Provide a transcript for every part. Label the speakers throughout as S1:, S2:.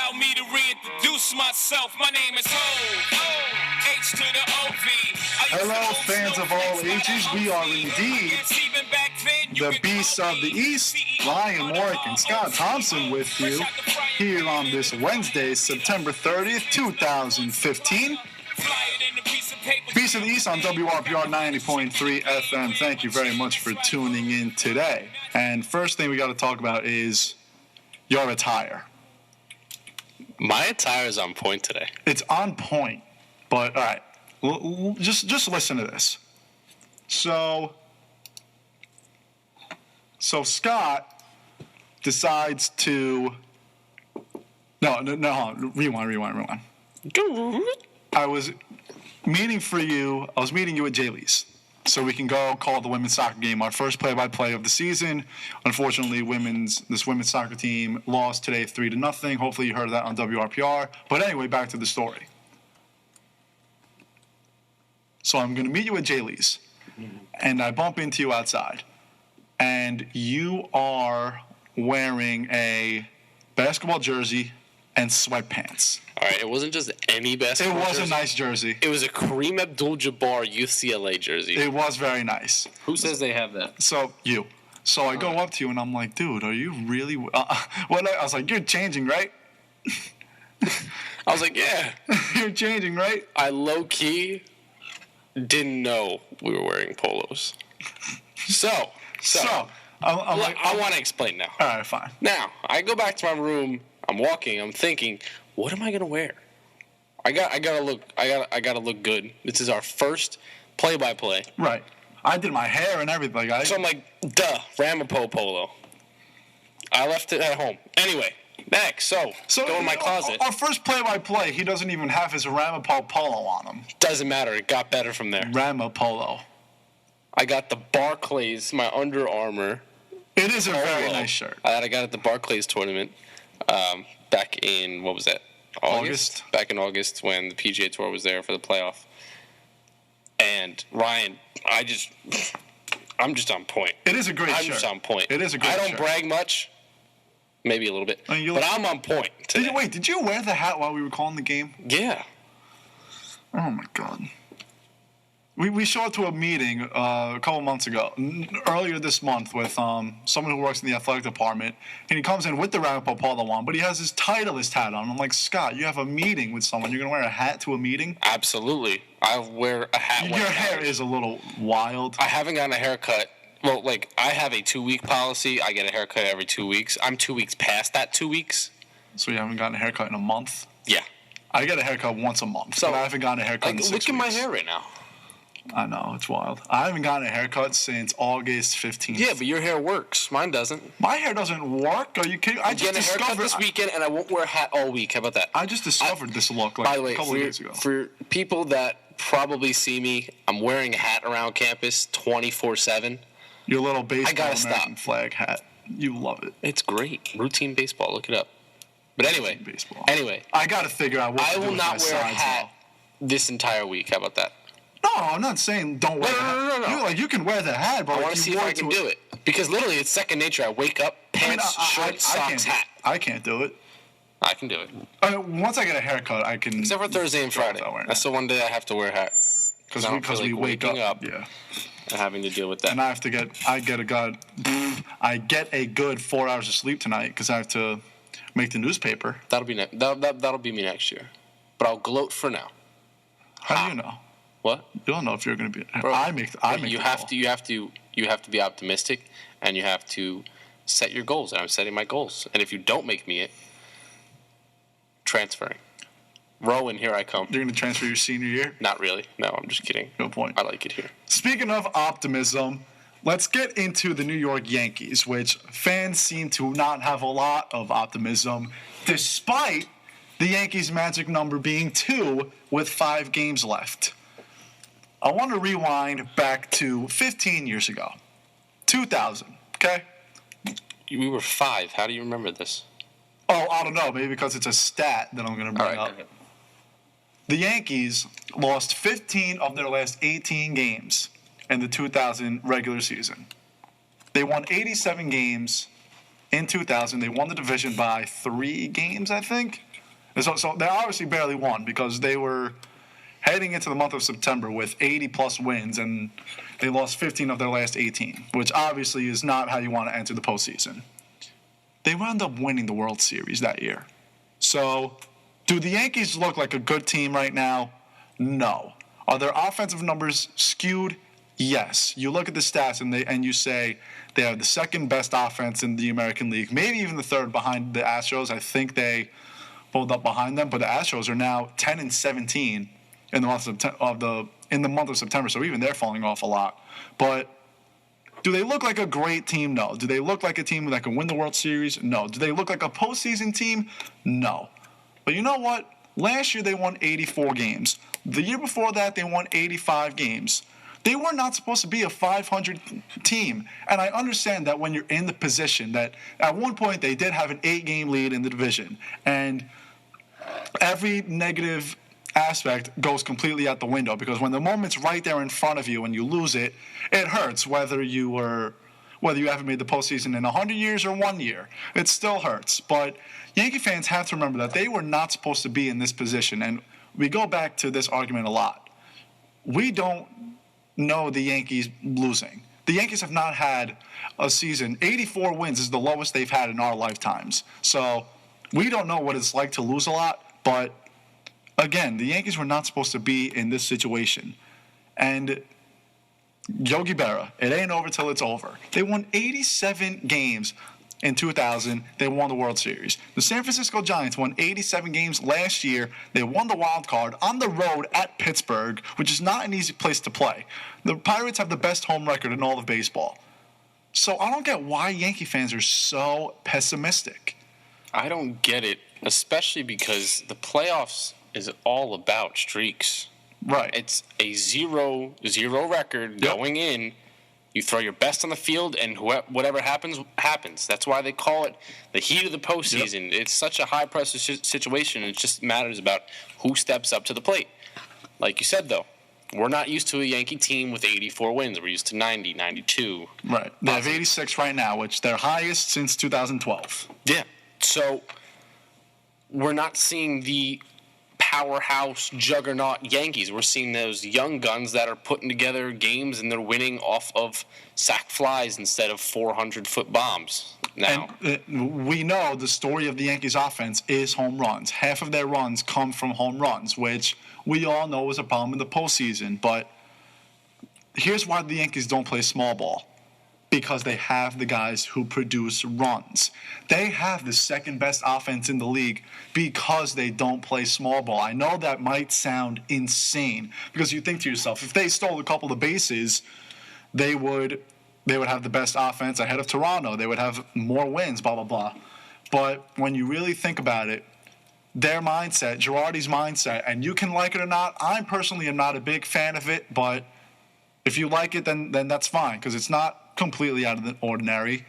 S1: Allow me to reintroduce myself. My name is Ho. H to the OV.
S2: Hello, fans of all ages. We are indeed the Beasts of the East. Ryan Warwick and Scott Thompson with you here on this Wednesday, September 30th, 2015. Beasts of the East on WRPR 90.3 FM. Thank you very much for tuning in today. And first thing we got to talk about is your attire.
S3: My attire is on point today.
S2: It's on point, but all right, just listen to this. So Scott decides to no, rewind. I was meeting you at Jaylee's so we can go call the women's soccer game, our first play-by-play of the season. Unfortunately, this women's soccer team lost today 3-0. Hopefully you heard that on WRPR. But anyway, back to the story. So I'm going to meet you at Jaylee's, and I bump into you outside, and you are wearing a basketball jersey and sweatpants.
S3: All right, it wasn't just any basketball jersey.
S2: It was a nice jersey.
S3: It was a Kareem Abdul-Jabbar UCLA jersey.
S2: It was very nice.
S4: Who says they have that?
S2: So, you. So I go up to you, and I'm like, dude, are you really... I was like, you're changing, right?
S3: I was like, yeah.
S2: You're changing, right?
S3: I low-key didn't know we were wearing polos. So I want to explain now.
S2: All right, fine.
S3: Now, I go back to my room. I'm walking. I'm thinking, what am I gonna wear? I gotta look good. This is our first play-by-play.
S2: Right. I did my hair and everything.
S3: So I'm like, Ramapo polo. I left it at home. Anyway, next. So go in my closet.
S2: Our first play-by-play, he doesn't even have his Ramapo polo on him.
S3: Doesn't matter. It got better from there.
S2: Ramapolo.
S3: I got the Barclays, my Under Armour.
S2: It is a very nice shirt.
S3: I got it at the Barclays tournament. Back in, what was that? August? Back in August when the PGA Tour was there for the playoff. And Ryan, I'm just on point.
S2: It is a great shirt.
S3: I'm just on point.
S2: It is a great shirt.
S3: I don't brag much. Maybe a little bit. But I'm on point today.
S2: Did you wear the hat while we were calling the game?
S3: Yeah.
S2: Oh, my God. We showed up to a meeting a couple months ago, earlier this month, with someone who works in the athletic department, and he comes in with the Ramapo polo on, but he has his Titleist hat on. I'm like, Scott, you have a meeting with someone. You're going to wear a hat to a meeting?
S3: Absolutely. I wear a hat.
S2: Your hair is a little wild.
S3: I haven't gotten a haircut. Well, I have a 2-week policy. I get a haircut every 2 weeks. I'm 2 weeks past that 2 weeks.
S2: So you haven't gotten a haircut in a month?
S3: Yeah.
S2: I get a haircut once a month, but I haven't gotten a haircut in 6 weeks.
S3: Look at my hair right now.
S2: I know, it's wild. I haven't gotten a haircut since August 15th.
S3: Yeah, but your hair works. Mine doesn't.
S2: My hair doesn't work? Are you kidding?
S3: I'm getting a haircut this weekend, and I won't wear a hat all week. How about that?
S2: I just discovered this look
S3: by the way,
S2: a couple of days ago.
S3: For people that probably see me, I'm wearing a hat around campus 24/7.
S2: Your little baseball American flag hat. You love it.
S3: It's great. Routine baseball. Look it up. But anyway.
S2: Baseball.
S3: Anyway.
S2: I got to figure out what to do with my sides.
S3: I will not wear a hat this entire week. How about that?
S2: No, I'm not saying don't wear the hat.
S3: No.
S2: You can wear the hat, but
S3: I want to see if I can do it. Because literally, it's second nature. I wake up, pants, shorts, socks, hat.
S2: I can't do it.
S3: I can do it.
S2: Once I get a haircut, I can.
S3: Except for Thursday and Friday. That's the one day I have to wear a hat.
S2: Because we wake up.
S3: Yeah. And having to deal with that.
S2: And I get a good 4 hours of sleep tonight because I have to make the newspaper.
S3: That'll be me next year. But I'll gloat for now.
S2: How do you know?
S3: What?
S2: You don't know if you're going to be.
S3: Bro,
S2: I make.
S3: You have to be optimistic, and you have to set your goals. And I'm setting my goals. And if you don't make me it, transferring. Rowan, here I come.
S2: You're going to transfer your senior year?
S3: Not really. No, I'm just kidding.
S2: Good point.
S3: I like it here.
S2: Speaking of optimism, let's get into the New York Yankees, which fans seem to not have a lot of optimism, despite the Yankees' magic number being 2 with 5 games left. I want to rewind back to 15 years ago, 2000, okay?
S3: We were 5. How do you remember this?
S2: Oh, I don't know. Maybe because it's a stat that I'm going to bring up. Okay. The Yankees lost 15 of their last 18 games in the 2000 regular season. They won 87 games in 2000. They won the division by 3 games, I think. So they obviously barely won because they were heading into the month of September with 80-plus wins, and they lost 15 of their last 18, which obviously is not how you want to enter the postseason. They wound up winning the World Series that year. So, do the Yankees look like a good team right now? No. Are their offensive numbers skewed? Yes. You look at the stats and you say they have the second best offense in the American League, maybe even the third behind the Astros. I think they pulled up behind them, but the Astros are now 10-17 in the month of September. So even they're falling off a lot. But do they look like a great team? No. Do they look like a team that can win the World Series? No. Do they look like a postseason team? No. But you know what? Last year they won 84 games. The year before that they won 85 games. They were not supposed to be a 500 team. And I understand that when you're in the position that at one point they did have an 8-game lead in the division. And every negative aspect goes completely out the window because when the moment's right there in front of you and you lose it, it hurts whether you haven't made the postseason in 100 years or 1 year. It still hurts. But Yankee fans have to remember that they were not supposed to be in this position. And we go back to this argument a lot. We don't know the Yankees losing. The Yankees have not had a season. 84 wins is the lowest they've had in our lifetimes. So we don't know what it's like to lose a lot, but again, the Yankees were not supposed to be in this situation. And Yogi Berra, it ain't over till it's over. They won 87 games in 2000. They won the World Series. The San Francisco Giants won 87 games last year. They won the wild card on the road at Pittsburgh, which is not an easy place to play. The Pirates have the best home record in all of baseball. So I don't get why Yankee fans are so pessimistic.
S3: I don't get it, especially because the playoffs is all about streaks.
S2: Right.
S3: It's a 0-0 record going in. You throw your best on the field, and whatever happens, happens. That's why they call it the heat of the postseason. Yep. It's such a high-pressure situation. It just matters about who steps up to the plate. Like you said, though, we're not used to a Yankee team with 84 wins. We're used to 90, 92.
S2: Right. They have 86 right now, which their highest since 2012.
S3: Yeah. So we're not seeing the powerhouse juggernaut Yankees. We're seeing those young guns that are putting together games and they're winning off of sac flies instead of 400-foot bombs now.
S2: And we know the story of the Yankees offense is home runs. Half of their runs come from home runs, which we all know is a problem in the postseason. But here's why the Yankees don't play small ball. Because they have the guys who produce runs. They have the second best offense in the league because they don't play small ball. I know that might sound insane because you think to yourself, if they stole a couple of bases, they would have the best offense ahead of Toronto. They would have more wins, blah, blah, blah. But when you really think about it, their mindset, Girardi's mindset, and you can like it or not, I personally am not a big fan of it, but if you like it, then that's fine because it's not completely out of the ordinary.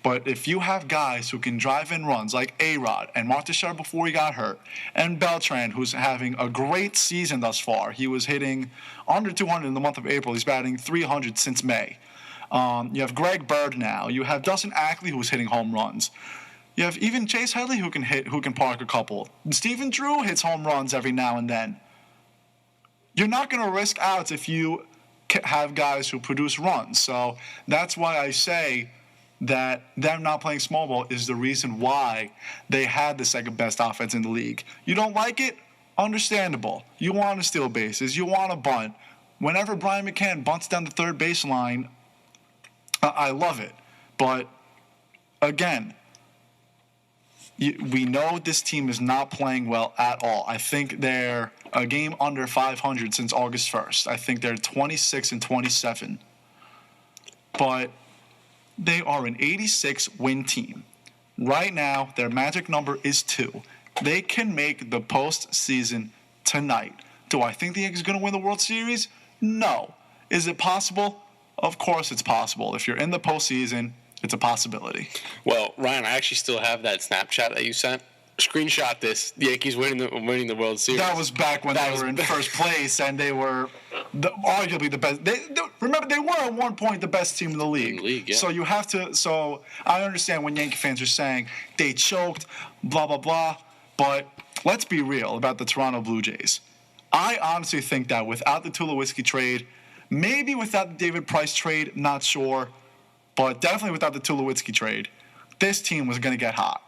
S2: But if you have guys who can drive in runs like A-Rod and Marteshar before he got hurt, and Beltran, who's having a great season thus far. He was hitting under 200 in the month of April. He's batting 300 since May. You have Greg Bird now. You have Dustin Ackley, who's hitting home runs. You have even Chase Headley, who can park a couple. And Stephen Drew hits home runs every now and then. You're not going to risk outs if you have guys who produce runs. So that's why I say that them not playing small ball is the reason why they had the second best offense in the league. You don't like it? Understandable. You want to steal bases. You want to bunt. Whenever Brian McCann bunts down the third baseline, I love it. But again, we know this team is not playing well at all. I think they're a game under 500 since August 1st. I think they're 26-27. But they are an 86-win team. Right now, their magic number is 2. They can make the postseason tonight. Do I think the Yankees are going to win the World Series? No. Is it possible? Of course it's possible. If you're in the postseason, it's a possibility.
S3: Well, Ryan, I actually still have that Snapchat that you sent. Screenshot this. The Yankees winning the World Series.
S2: That was back when they were in first place, and they were arguably the best. Remember, they were at one point the best team in the league.
S3: Yeah.
S2: So you have to. So I understand when Yankee fans are saying they choked, blah blah blah, but let's be real about the Toronto Blue Jays. I honestly think that without the Tulowitzki trade, maybe without the David Price trade, not sure, but definitely without the Tulowitzki trade, this team was going to get hot.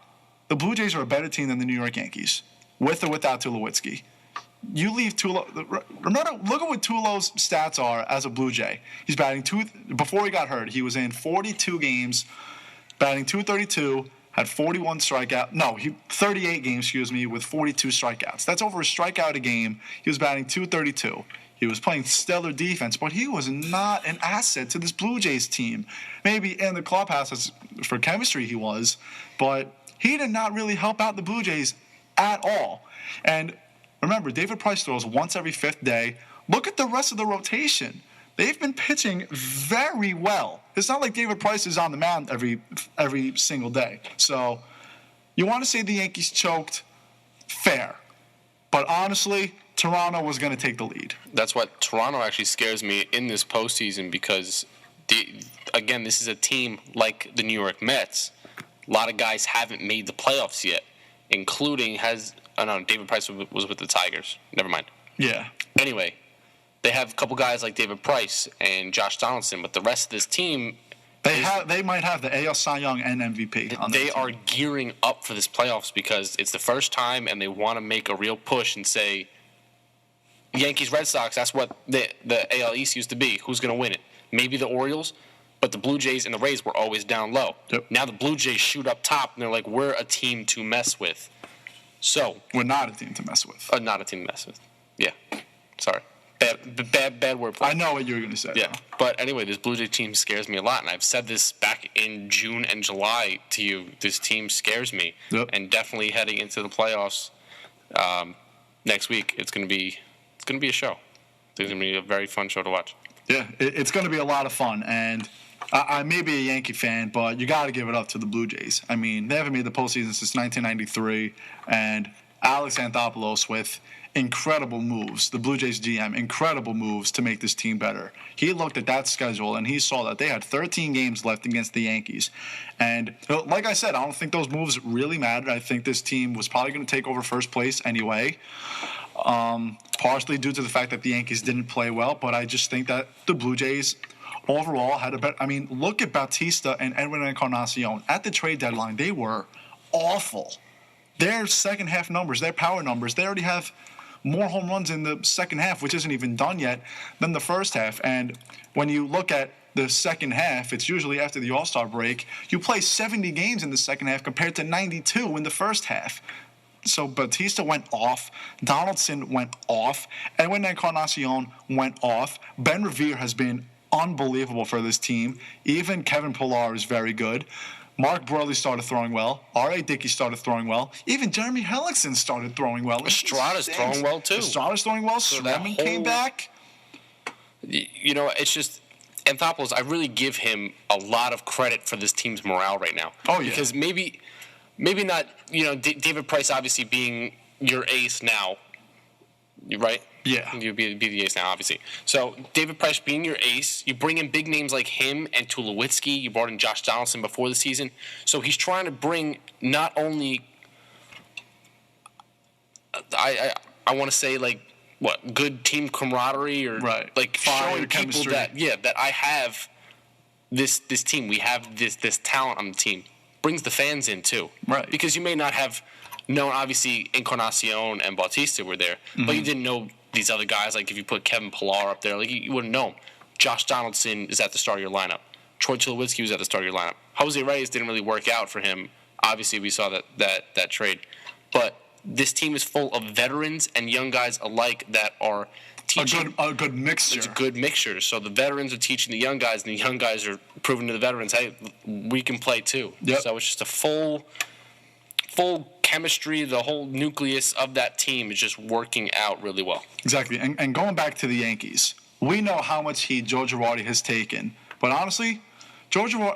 S2: The Blue Jays are a better team than the New York Yankees, with or without Tulowitzki. You leave Tulo. Remember, look at what Tulo's stats are as a Blue Jay. He's batting before he got hurt. He was in 42 games, batting .232, had 41 strikeouts. No, 38 games, with 42 strikeouts. That's over a strikeout a game. He was batting .232. He was playing stellar defense, but he was not an asset to this Blue Jays team. Maybe in the clubhouse for chemistry he was, but he did not really help out the Blue Jays at all. And remember, David Price throws once every fifth day. Look at the rest of the rotation. They've been pitching very well. It's not like David Price is on the mound every single day. So you want to say the Yankees choked? Fair. But honestly, Toronto was going to take the lead.
S3: That's what Toronto actually scares me in this postseason because, again, this is a team like the New York Mets. A lot of guys haven't made the playoffs yet, including David Price was with the Tigers. Never mind.
S2: Yeah.
S3: Anyway, they have a couple guys like David Price and Josh Donaldson, but the rest of this team,
S2: they might have the AL Cy Young and MVP.
S3: They are gearing up for this playoffs because it's the first time, and they want to make a real push and say, Yankees, Red Sox, that's what the AL East used to be. Who's going to win it? Maybe the Orioles, but the Blue Jays and the Rays were always down low.
S2: Yep.
S3: Now the Blue Jays shoot up top, and they're like, we're a team to mess with. So
S2: we're not a team to mess with.
S3: Not a team to mess with. Yeah. Sorry. Bad word play.
S2: I know what you were going to say.
S3: Yeah. But anyway, this Blue Jay team scares me a lot, and I've said this back in June and July to you. This team scares me.
S2: Yep.
S3: And definitely heading into the playoffs next week, it's going to be a show. It's going to be a very fun show to watch.
S2: Yeah, it's going to be a lot of fun, and I may be a Yankee fan, but you got to give it up to the Blue Jays. I mean, they haven't made the postseason since 1993, and Alex Anthopoulos with incredible moves, the Blue Jays GM, incredible moves to make this team better. He looked at that schedule, and he saw that they had 13 games left against the Yankees. And like I said, I don't think those moves really mattered. I think this team was probably going to take over first place anyway. Partially due to the fact that the Yankees didn't play well, but I just think that the Blue Jays overall had a better. I mean, look at Bautista and Edwin Encarnacion. At the trade deadline, they were awful. Their second half numbers, their power numbers, they already have more home runs in the second half, which isn't even done yet, than the first half. And when you look at the second half, it's usually after the All-Star break, you play 70 games in the second half compared to 92 in the first half. So Bautista went off, Donaldson went off, Edwin Encarnacion went off. Ben Revere has been unbelievable for this team. Even Kevin Pillar is very good. Mark Burley started throwing well. R.A. Dickey started throwing well. Even Jeremy Hellickson started throwing well.
S3: Estrada's throwing well, too.
S2: Estrada's throwing well.
S3: So
S2: Sherman came back.
S3: You know, it's just Anthopoulos, I really give him a lot of credit for this team's morale right now.
S2: Oh, yeah.
S3: Because maybe not, David Price obviously being your ace now, right?
S2: Yeah.
S3: You'd be the ace now, obviously. So David Price being your ace, you bring in big names like him and Tulowitzki. You brought in Josh Donaldson before the season. So he's trying to bring not only, I want to say, good team camaraderie or
S2: right.
S3: Showing people
S2: chemistry.
S3: that I have this team. We have this talent on the team. Brings the fans in too.
S2: Right.
S3: Because you may not have known, obviously, Encarnacion and Bautista were there, but you didn't know these other guys. Like if you put Kevin Pillar up there, you wouldn't know him. Josh Donaldson is at the start of your lineup. Troy Tulowitzki was at the start of your lineup. Jose Reyes didn't really work out for him. Obviously, we saw that trade. But this team is full of veterans and young guys alike that are teaching.
S2: A good mixture.
S3: It's a good mixture. So the veterans are teaching the young guys, and the young guys are proving to the veterans, hey, we can play too.
S2: Yep.
S3: So it's just a full chemistry. The whole nucleus of that team is just working out really well.
S2: Exactly. And going back to the Yankees, we know how much heat Joe Girardi has taken. But honestly,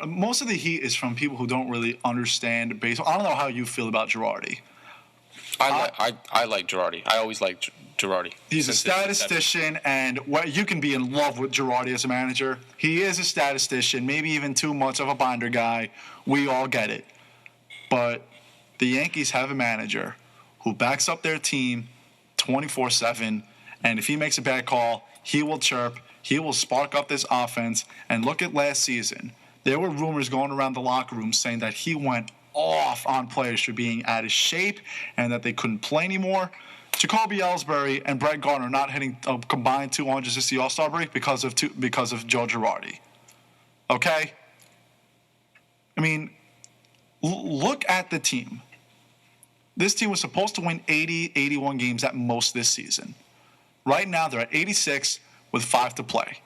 S2: most of the heat is from people who don't really understand baseball. I don't know how you feel about Girardi.
S3: I like Girardi. I always liked Girardi.
S2: He's a statistician, and you can be in love with Girardi as a manager. He is a statistician, maybe even too much of a binder guy. We all get it. But the Yankees have a manager who backs up their team 24/7, and if he makes a bad call, he will chirp, he will spark up this offense. And look at last season. There were rumors going around the locker room saying that he went off on players for being out of shape and that they couldn't play anymore. Jacoby Ellsbury and Brett Gardner not hitting a combined 200 since the All-Star break because of Joe Girardi. Okay? I mean, look at the team. This team was supposed to win 80, 81 games at most this season. Right now, they're at 86 with 5 to play.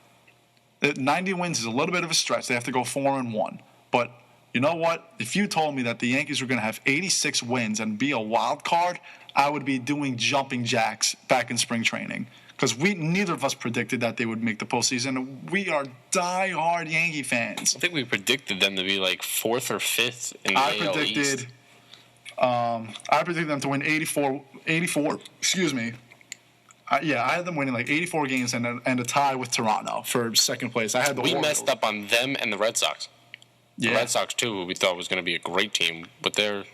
S2: 90 wins is a little bit of a stretch. They have to go 4-1. But you know what? If you told me that the Yankees were going to have 86 wins and be a wild card, I would be doing jumping jacks back in spring training. Because neither of us predicted that they would make the postseason. We are diehard Yankee fans.
S3: I think we predicted them to be like 4th or 5th in the AL East.
S2: I predicted them to win 84. Excuse me. I had them winning like 84 games and a tie with Toronto for second place. We
S3: messed up on them and the Red Sox. The Red Sox, too, who we thought was going to be a great team with their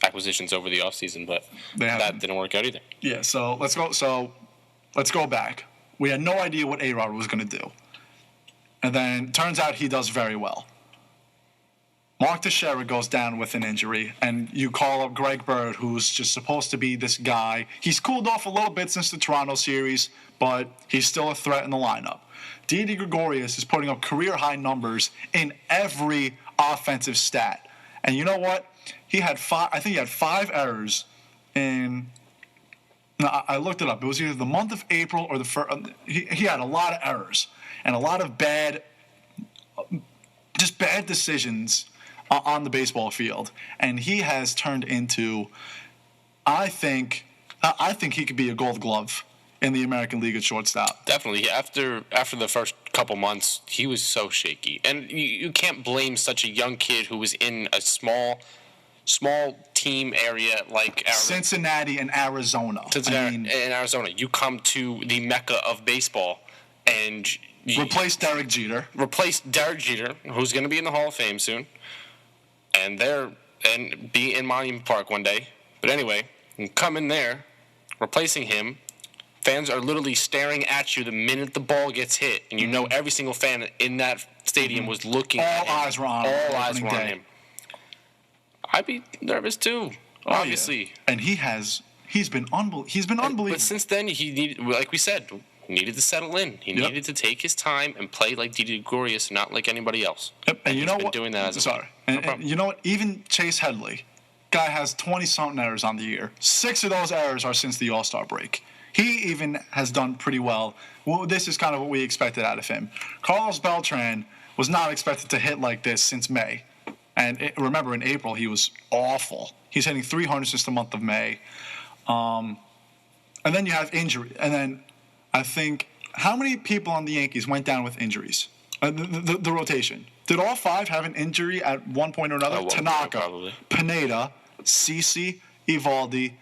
S3: acquisitions over the offseason, but that didn't work out either.
S2: Yeah, so let's go back. We had no idea what A-Rod was going to do. And then turns out he does very well. Mark Teixeira goes down with an injury, and you call up Greg Bird, who's just supposed to be this guy. He's cooled off a little bit since the Toronto series, but he's still a threat in the lineup. Didi Gregorius is putting up career-high numbers in every offensive stat. And you know what? He had 5 errors in... Now, I looked it up. It was either the month of April or the first... He had a lot of errors and a lot of bad decisions on the baseball field, and he has turned into, I think he could be a Gold Glove in the American League at shortstop.
S3: Definitely. After the first couple months, he was so shaky, and you can't blame such a young kid who was in a small team area like
S2: Cincinnati and Arizona.
S3: In Arizona, you come to the mecca of baseball, and
S2: replace Derek Jeter,
S3: who's going to be in the Hall of Fame soon. And be in Monument Park one day. But anyway, you come in there, replacing him. Fans are literally staring at you the minute the ball gets hit, and you know every single fan in that stadium was looking at him.
S2: All eyes were on him.
S3: I'd be nervous too, obviously.
S2: Yeah. And he's been unbelievable.
S3: But since then, he needed, like we said, needed to settle in. He needed to take his time and play like Didi Gregorius, not like anybody else.
S2: Yep. And you know what?
S3: Doing that as
S2: and you know what? Even Chase Headley, guy has 20-something errors on the year. 6 of those errors are since the All-Star break. He even has done pretty well. This is kind of what we expected out of him. Carlos Beltran was not expected to hit like this since May. And remember, in April, he was awful. He's hitting 300 since the month of May. And then you have injury. And then I think, how many people on the Yankees went down with injuries? The rotation. Did all 5 have an injury at one point or another? Tanaka, Pineda, CeCe, Eovaldi,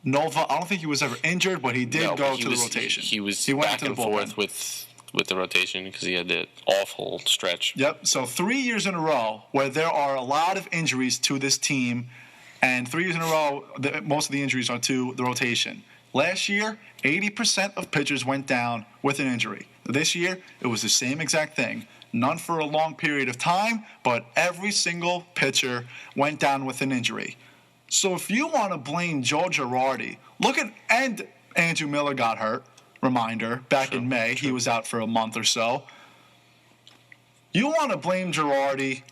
S2: Nova. I don't think he was ever injured, but he did go to the rotation.
S3: He went back and forth with the rotation because he had that awful stretch.
S2: Yep. So 3 years in a row where there are a lot of injuries to this team, and 3 years in a row, most of the injuries are to the rotation. Last year, 80% of pitchers went down with an injury. This year, it was the same exact thing. None for a long period of time, but every single pitcher went down with an injury. So if you want to blame Joe Girardi, and Andrew Miller got hurt, reminder, back in May. He was out for a month or so. You want to blame Girardi,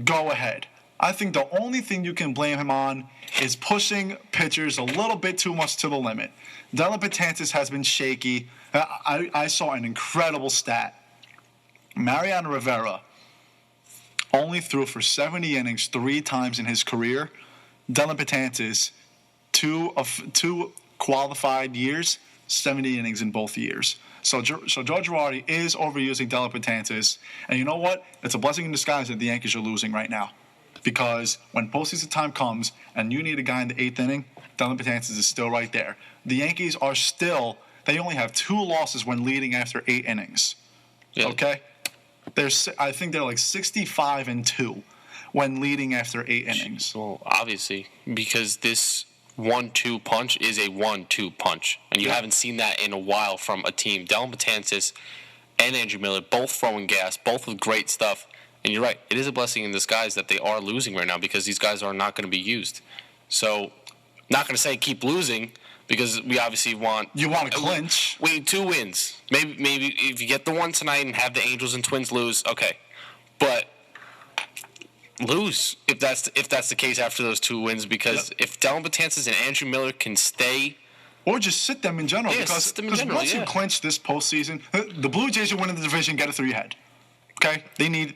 S2: go ahead. I think the only thing you can blame him on is pushing pitchers a little bit too much to the limit. Dellin Betances has been shaky. I saw an incredible stat. Mariano Rivera only threw for 70 innings 3 times in his career. Dellin Betances, two qualified years, 70 innings in both years. So Joe Girardi is overusing Dellin Betances. And you know what? It's a blessing in disguise that the Yankees are losing right now. Because when postseason time comes and you need a guy in the 8th inning, Dellin Betances is still right there. The Yankees are they only have 2 losses when leading after 8 innings. Yeah. Okay? I think they're like 65-2 when leading after 8 innings.
S3: Well, obviously, because this 1-2 punch is a 1-2 punch, and you haven't seen that in a while from a team. Dellin Betances and Andrew Miller, both throwing gas, both with great stuff. And you're right, it is a blessing in disguise that they are losing right now because these guys are not going to be used. So, not going to say keep losing because we obviously want...
S2: You want to clinch.
S3: We need 2 wins. Maybe if you get the one tonight and have the Angels and Twins lose, okay. But lose if that's the case after those 2 wins because if Dellin Betances and Andrew Miller can stay...
S2: Or just sit them in general.
S3: Yeah,
S2: because
S3: once
S2: you clinch this postseason, the Blue Jays are winning the division, get it through your head. Okay?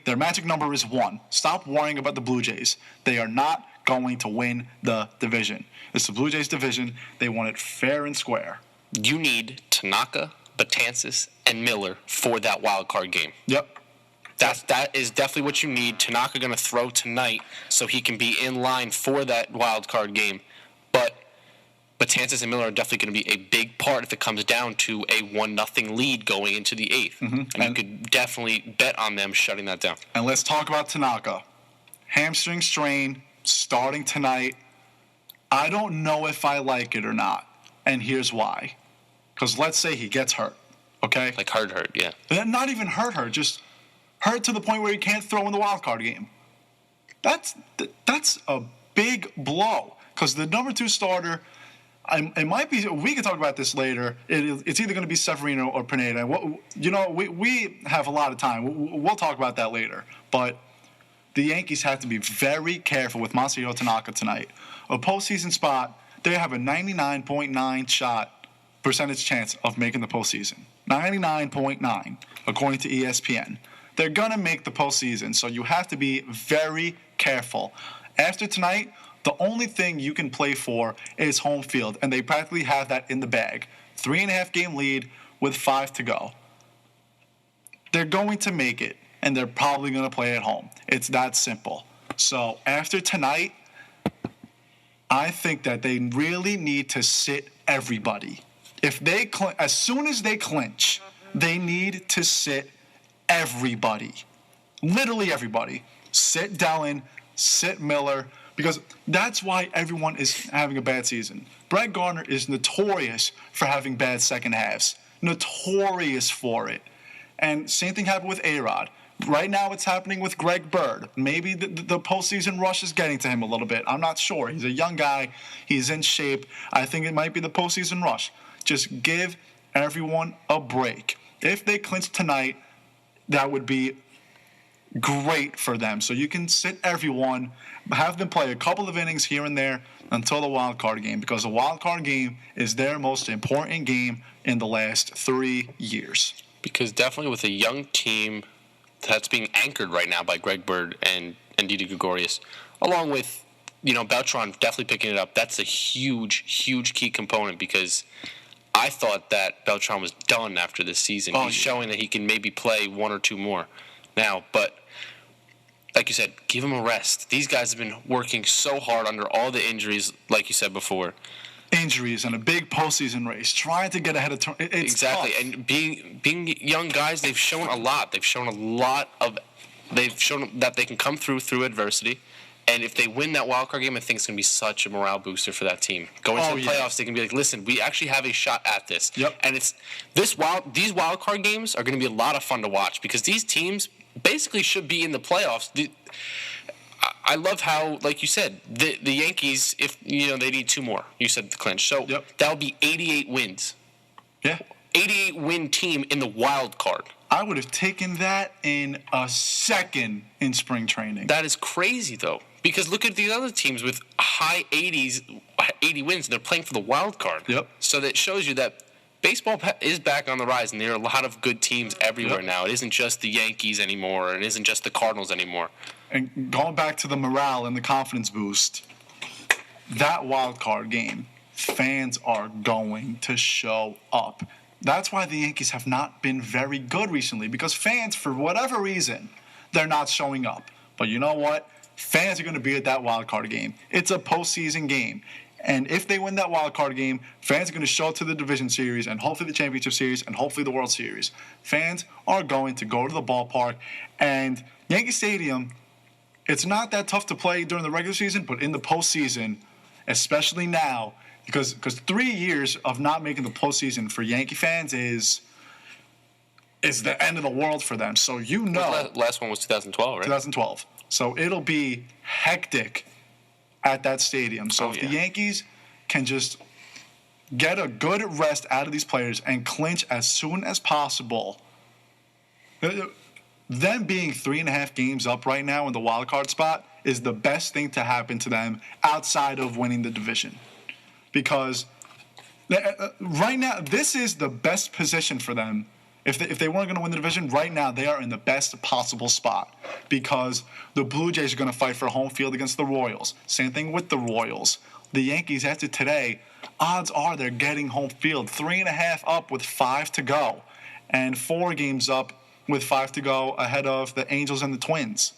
S2: Their magic number is 1. Stop worrying about the Blue Jays. They are not going to win the division. It's the Blue Jays division. They want it fair and square.
S3: You need Tanaka, Betances, and Miller for that wild card game.
S2: Yep.
S3: That is definitely what you need. Tanaka going to throw tonight so he can be in line for that wild card game. But Betances and Miller are definitely going to be a big part if it comes down to a 1-0 lead going into the 8th. Mm-hmm. And you could definitely bet on them shutting that down.
S2: And let's talk about Tanaka. Hamstring strain starting tonight. I don't know if I like it or not. And here's why. Because let's say he gets hurt. Okay?
S3: Like hurt, yeah.
S2: And not even hurt, just hurt to the point where he can't throw in the wild card game. That's a big blow. Because the number 2 starter... It might be. We can talk about this later. It's either going to be Severino or Pineda. We have a lot of time. We'll talk about that later. But the Yankees have to be very careful with Masahiro Tanaka tonight. A postseason spot, they have a 99.9 percentage chance of making the postseason. 99.9, according to ESPN. They're going to make the postseason, so you have to be very careful. After tonight, the only thing you can play for is home field, and they practically have that in the bag. 3.5-game lead with 5 to go. They're going to make it, and they're probably going to play at home. It's that simple. So after tonight, I think that they really need to sit everybody. If they as soon as they clinch, they need to sit everybody. Literally everybody. Sit Dellin, sit Miller, because that's why everyone is having a bad season. Brett Gardner is notorious for having bad second halves. Notorious for it. And same thing happened with A-Rod. Right now it's happening with Greg Bird. Maybe the postseason rush is getting to him a little bit. I'm not sure. He's a young guy. He's in shape. I think it might be the postseason rush. Just give everyone a break. If they clinch tonight, that would be great for them. So you can sit everyone, have them play a couple of innings here and there until the wild card game, because the wild card game is their most important game in the last 3 years.
S3: Because definitely with a young team that's being anchored right now by Greg Bird and Didi Gregorius, along with Beltran definitely picking it up, that's a huge, huge key component, because I thought that Beltran was done after this season. He's showing that he can maybe play 1 or 2 more now, but like you said, give him a rest. These guys have been working so hard under all the injuries, like you said before.
S2: Injuries and a big postseason race, trying to get ahead of it's
S3: exactly.
S2: Tough.
S3: And being young guys, they've shown a lot. They've shown that they can come through adversity. And if they win that wild card game, I think it's going to be such a morale booster for that team. Going to the playoffs, they can be like, listen, we actually have a shot at this.
S2: Yep.
S3: And these wild card games are going to be a lot of fun to watch, because these teams basically should be in the playoffs. I love how, like you said, the Yankees, if they need 2 more, you said the clinch. So that would be 88 wins.
S2: Yeah.
S3: 88 win team in the wild card.
S2: I would have taken that in a second in spring training.
S3: That is crazy, though, because look at these other teams with high 80s, 80 wins. They're playing for the wild card.
S2: Yep.
S3: So that shows you that baseball is back on the rise, and there are a lot of good teams everywhere now. It isn't just the Yankees anymore, and it isn't just the Cardinals anymore.
S2: And going back to the morale and the confidence boost, that wild card game, fans are going to show up. That's why the Yankees have not been very good recently, because fans, for whatever reason, they're not showing up. But you know what? Fans are going to be at that wild card game. It's a postseason game. And if they win that wild card game, fans are going to show up to the division series and hopefully the championship series and hopefully the World Series. Fans are going to go to the ballpark, and Yankee Stadium it's not that tough to play during the regular season, but in the postseason, especially now, because 3 years of not making the postseason for Yankee fans is the end of the world for them. So
S3: last one was 2012, right?
S2: 2012. So it'll be hectic at that stadium. So if the Yankees can just get a good rest out of these players and clinch as soon as possible, them being 3.5 games up right now in the wild card spot is the best thing to happen to them outside of winning the division. Because right now, this is the best position for them. If they weren't going to win the division, right now they are in the best possible spot because the Blue Jays are going to fight for home field against the Royals. Same thing with the Royals. The Yankees, after today, odds are they're getting home field. 3.5 up with 5 to go, and 4 games up with 5 to go ahead of the Angels and the Twins.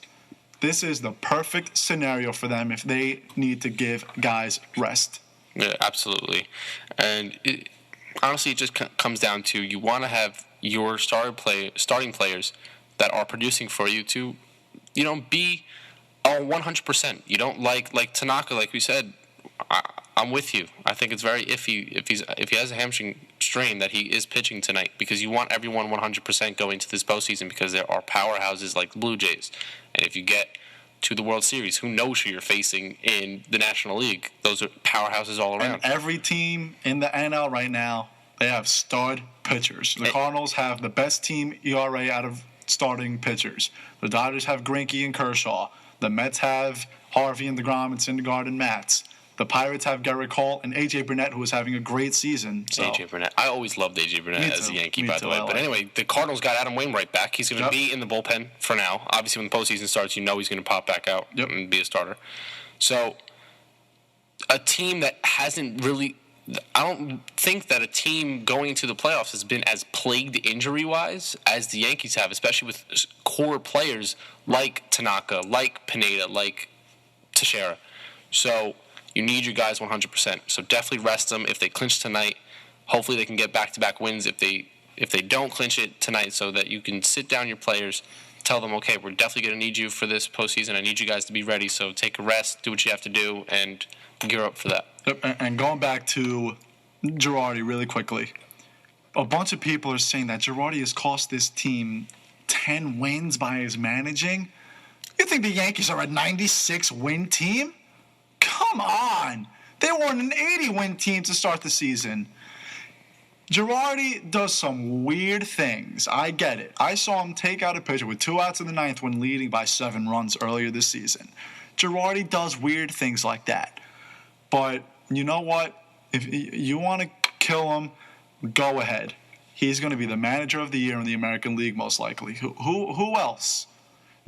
S2: This is the perfect scenario for them if they need to give guys rest.
S3: Yeah, absolutely. And honestly, it just comes down to you want to have your starting players that are producing for you to, be 100%. You don't like Tanaka, like we said. I'm with you. I think it's very iffy if he has a hamstring strain that he is pitching tonight because you want everyone 100% going to this postseason because there are powerhouses like the Blue Jays, and if you get to the World Series, who knows who you're facing in the National League? Those are powerhouses all around.
S2: And every team in the NL right now, they have stud pitchers. The Cardinals have the best team ERA out of starting pitchers. The Dodgers have Greinke and Kershaw. The Mets have Harvey and DeGrom and Syndergaard and Matz. The Pirates have Garrett Cole and A.J. Burnett, who is having a great season.
S3: A.J. Burnett. I always loved A.J. Burnett as a Yankee, by the way. But anyway, the Cardinals got Adam Wainwright back. He's going to be in the bullpen for now. Obviously, when the postseason starts, he's going to pop back out and be a starter. So, a team that hasn't really... I don't think that a team going into the playoffs has been as plagued injury-wise as the Yankees have, especially with core players like Tanaka, like Pineda, like Teixeira. So... you need your guys 100%. So definitely rest them. If they clinch tonight, hopefully they can get back-to-back wins. If they don't clinch it tonight, so that you can sit down your players, tell them, okay, we're definitely going to need you for this postseason. I need you guys to be ready. So take a rest, do what you have to do, and gear up for that.
S2: And going back to Girardi really quickly, a bunch of people are saying that Girardi has cost this team 10 wins by his managing. You think the Yankees are a 96-win team? Come on. They were an 80-win team to start the season. Girardi does some weird things. I get it. I saw him take out a pitcher with 2 outs in the 9th when leading by 7 runs earlier this season. Girardi does weird things like that. But you know what? If you want to kill him, go ahead. He's going to be the manager of the year in the American League, most likely. Who else?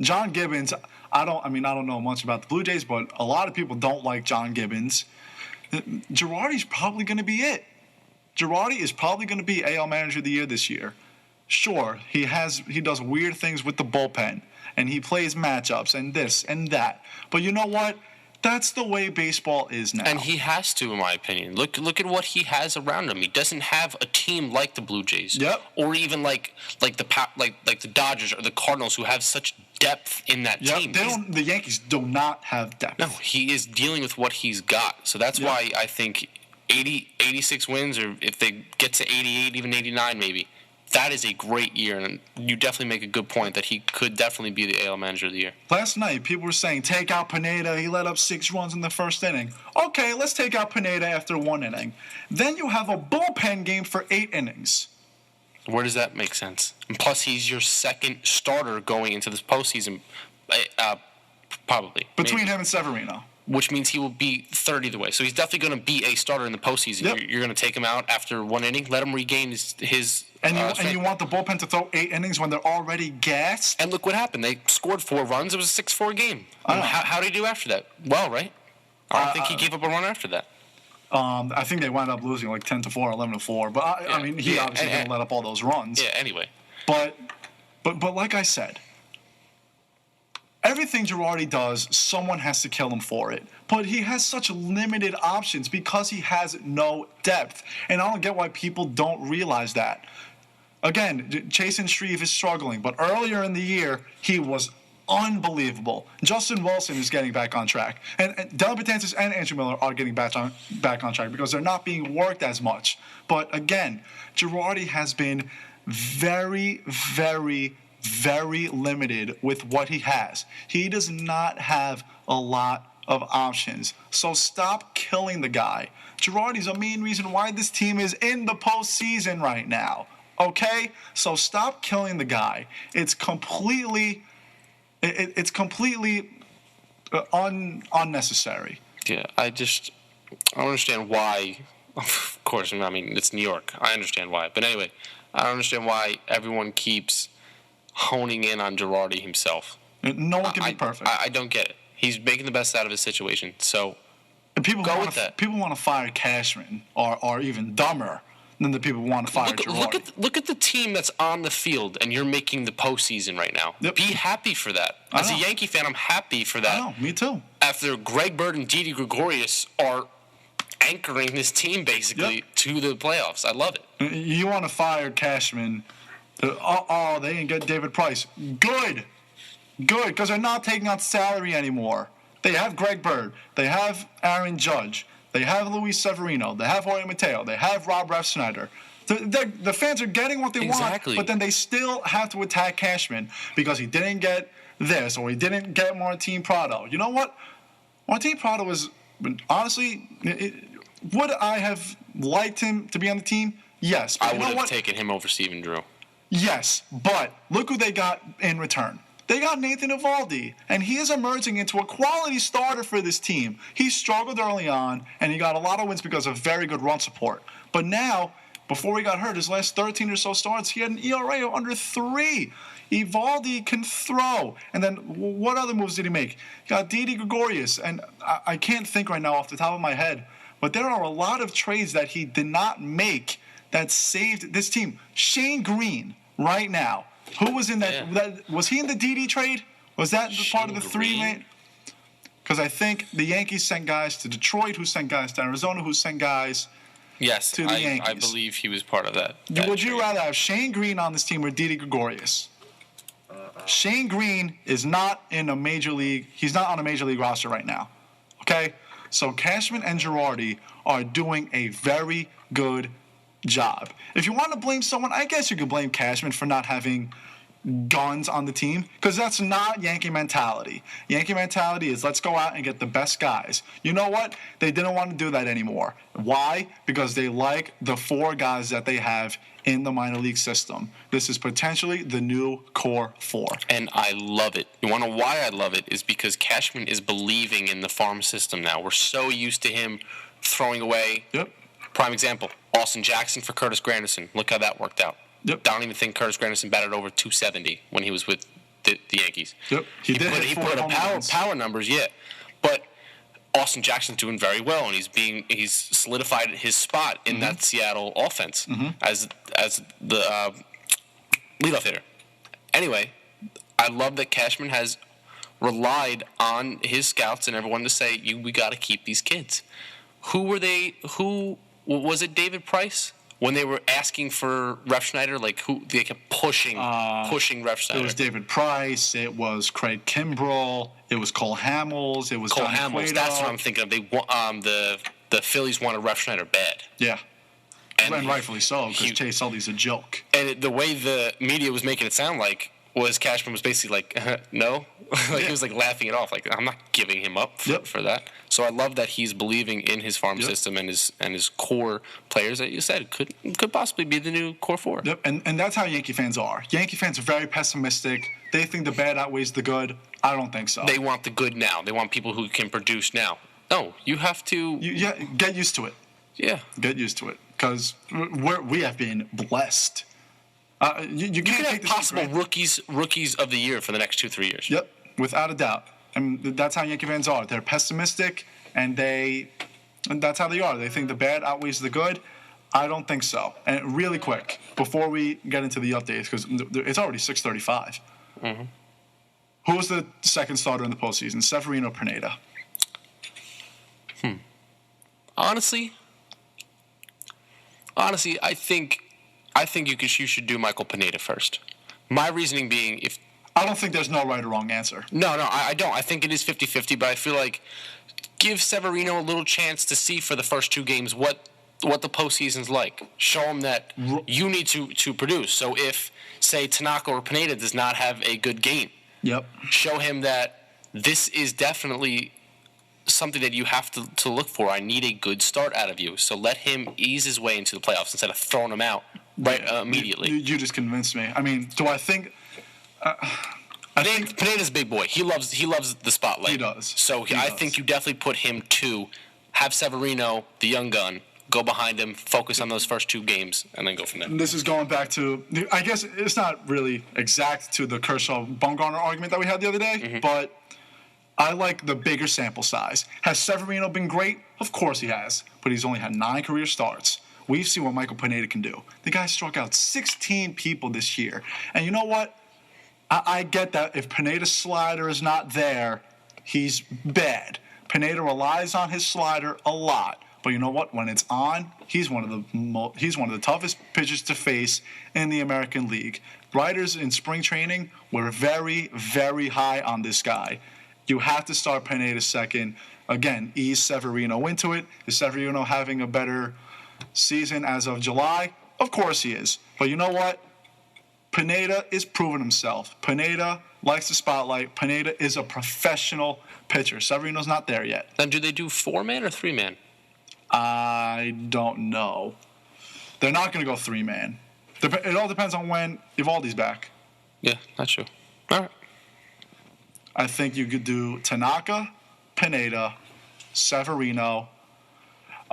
S2: John Gibbons, I don't know much about the Blue Jays, but a lot of people don't like John Gibbons. Girardi's probably going to be it. Girardi is probably going to be AL Manager of the Year this year. Sure, he does weird things with the bullpen, and he plays matchups and this and that. But you know what? That's the way baseball is now.
S3: And he has to, in my opinion. Look at what he has around him. He doesn't have a team like the Blue Jays, or even like the Dodgers or the Cardinals, who have such depth in that team.
S2: The Yankees do not have depth.
S3: No, he is dealing with what he's got. So that's why I think 86 wins, or if they get to 88, even 89 maybe, that is a great year. And you definitely make a good point that he could definitely be the AL Manager of the Year.
S2: Last night, people were saying, take out Pineda. He let up 6 runs in the first inning. Okay, let's take out Pineda after 1 inning. Then you have a bullpen game for 8 innings.
S3: Where does that make sense? And plus, he's your second starter going into this postseason, probably.
S2: Between him and Severino.
S3: Which means he will be third either way. So he's definitely going to be a starter in the postseason.
S2: Yep.
S3: You're going to take him out after 1 inning, let him regain his
S2: and you want the bullpen to throw 8 innings when they're already gassed?
S3: And look what happened. They scored 4 runs. It was a 6-4 game. How did he do after that? Well, right? I don't think he gave up a run after that.
S2: I think they wound up losing like 10-4, 11-4. But I mean, he obviously didn't let up all those runs.
S3: Yeah. Anyway.
S2: But like I said, everything Girardi does, someone has to kill him for it. But he has such limited options because he has no depth, and I don't get why people don't realize that. Again, Chasen Shreve is struggling, but earlier in the year he was unbelievable. Justin Wilson is getting back on track. And Dellin Betances and Andrew Miller are getting back on track because they're not being worked as much. But again, Girardi has been very, very, very limited with what he has. He does not have a lot of options. So stop killing the guy. Girardi's a main reason why this team is in the postseason right now. Okay? So stop killing the guy. It's completely unnecessary.
S3: Yeah, I don't understand why. Of course, I mean, it's New York. I understand why. But anyway, I don't understand why everyone keeps honing in on Girardi himself.
S2: No one can be perfect.
S3: I don't get it. He's making the best out of his situation. So
S2: people
S3: go with that.
S2: People want to fire Cashman are even dumber than the people who want to fire Girardi.
S3: Look at the team that's on the field, and you're making the postseason right now.
S2: Yep.
S3: Be happy for that. As a Yankee fan, I'm happy for that.
S2: I know, me too.
S3: After Greg Bird and Didi Gregorius are anchoring this team basically to the playoffs. I love it.
S2: You want to fire Cashman. They didn't get David Price. Good, because they're not taking out salary anymore. They have Greg Bird. They have Aaron Judge. They have Luis Severino. They have Jorge Mateo. They have Rob Refsnyder. The fans are getting what they want, but then they still have to attack Cashman because he didn't get this or he didn't get Martin Prado. You know what? Martin Prado was, honestly, would I have liked him to be on the team? Yes.
S3: I would have taken him over Steven Drew.
S2: Yes, but look who they got in return. They got Nathan Eovaldi, and he is emerging into a quality starter for this team. He struggled early on, and he got a lot of wins because of very good run support. But now, before he got hurt, his last 13 or so starts, he had an ERA of under 3. Eovaldi can throw. And then what other moves did he make? He got Didi Gregorius, and I can't think right now off the top of my head, but there are a lot of trades that he did not make that saved this team. Shane Green, right now. Who was in that? Was he in the Didi trade? Was that part of the three-man? Because I think the Yankees sent guys to Detroit, who sent guys to Arizona, who sent guys to the Yankees.
S3: I believe he was part of that.
S2: Would you rather have Shane Green on this team or Didi Gregorius? Shane Green is not in a major league. He's not on a major league roster right now. Okay? So Cashman and Girardi are doing a very good job. If you want to blame someone, I guess you could blame Cashman for not having guns on the team, because that's not Yankee mentality. Yankee mentality is let's go out and get the best guys. You know what? They didn't want to do that anymore. Why? Because they like the 4 guys that they have in the minor league system. This is potentially the new core 4.
S3: And I love it. You want to know why I love it? Is because Cashman is believing in the farm system now. We're so used to him throwing away.
S2: Yep.
S3: Prime example, Austin Jackson for Curtis Granderson. Look how that worked out.
S2: Yep.
S3: I don't even think Curtis Granderson batted over 270 when he was with the Yankees.
S2: Yep. He put
S3: up power numbers, yeah. But Austin Jackson's doing very well, and he's solidified his spot in that Seattle offense as the leadoff hitter. Anyway, I love that Cashman has relied on his scouts and everyone to say, we got to keep these kids. Who was it? David Price? When they were asking for Refsnyder, they kept pushing Refsnyder.
S2: It was David Price. It was Craig Kimbrell. It was Cole Hamels. It was
S3: Cole
S2: Johnny
S3: Hamels.
S2: Cueto.
S3: That's what I'm thinking of. They the Phillies wanted Refsnyder bad.
S2: Yeah, and rightfully so, because Chase Utley's a joke.
S3: And the way the media was making it sound like was Cashman was basically like, no, he was like laughing it off, like I'm not giving him up for that. So I love that he's believing in his farm system and his core players that you said could possibly be the new core 4.
S2: Yep, and that's how Yankee fans are. Yankee fans are very pessimistic. They think the bad outweighs the good. I don't think so.
S3: They want the good now. They want people who can produce now. No, you have to.
S2: Get used to it.
S3: Yeah,
S2: get used to it, because we have been blessed. You can't
S3: have possible rookies of the year for the next 2-3 years.
S2: Yep, without a doubt. And that's how Yankee fans are. They're pessimistic, and that's how they are. They think the bad outweighs the good. I don't think so. And really quick, before we get into the updates, because it's already 6:35. Mm-hmm. Who was the second starter in the postseason, Severino or Pineda?
S3: Honestly, I think you should do Michael Pineda first. My reasoning being, if
S2: I don't think there's no right or wrong answer.
S3: No, I don't. I think it is 50-50, but I feel like give Severino a little chance to see for the first 2 games what the postseason's like. Show him that you need to produce. So if, say, Tanaka or Pineda does not have a good game, show him that this is definitely something that you have to look for. I need a good start out of you. So let him ease his way into the playoffs instead of throwing him out immediately.
S2: You just convinced me. I mean, do I think... I think
S3: Pineda's a big boy. He loves the spotlight.
S2: He does.
S3: So I think you definitely put him to have Severino, the young gun, go behind him, focus on those first 2 games, and then go from there.
S2: This is going back to, I guess it's not really exact to the Kershaw-Bumgarner argument that we had the other day, but I like the bigger sample size. Has Severino been great? Of course he has, but he's only had 9 career starts. We've seen what Michael Pineda can do. The guy struck out 16 people this year. And you know what? I get that if Pineda's slider is not there, he's bad. Pineda relies on his slider a lot. But you know what? When it's on, he's one of the toughest pitchers to face in the American League. Writers in spring training were very, very high on this guy. You have to start Pineda second. Again, ease Severino into it. Is Severino having a better season as of July? Of course he is. But you know what? Pineda is proving himself. Pineda likes the spotlight. Pineda is a professional pitcher. Severino's not there yet.
S3: Then do they do 4-man or 3-man?
S2: I don't know. They're not going to go 3-man. It all depends on when Evaldi's back.
S3: Yeah, that's true. All right.
S2: I think you could do Tanaka, Pineda, Severino,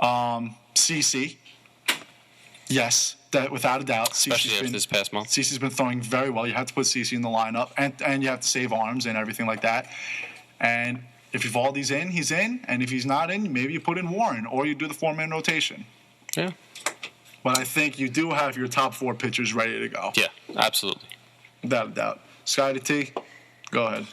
S2: CC. Yes, that without a doubt.
S3: Especially after this past month.
S2: CC's been throwing very well. You have to put CC in the lineup, and you have to save arms and everything like that. And if Evaldi's in, he's in. And if he's not in, maybe you put in Warren, or you do the 4-man rotation.
S3: Yeah.
S2: But I think you do have your top 4 pitchers ready to go.
S3: Yeah, absolutely.
S2: Without a doubt. Sky to T, go ahead.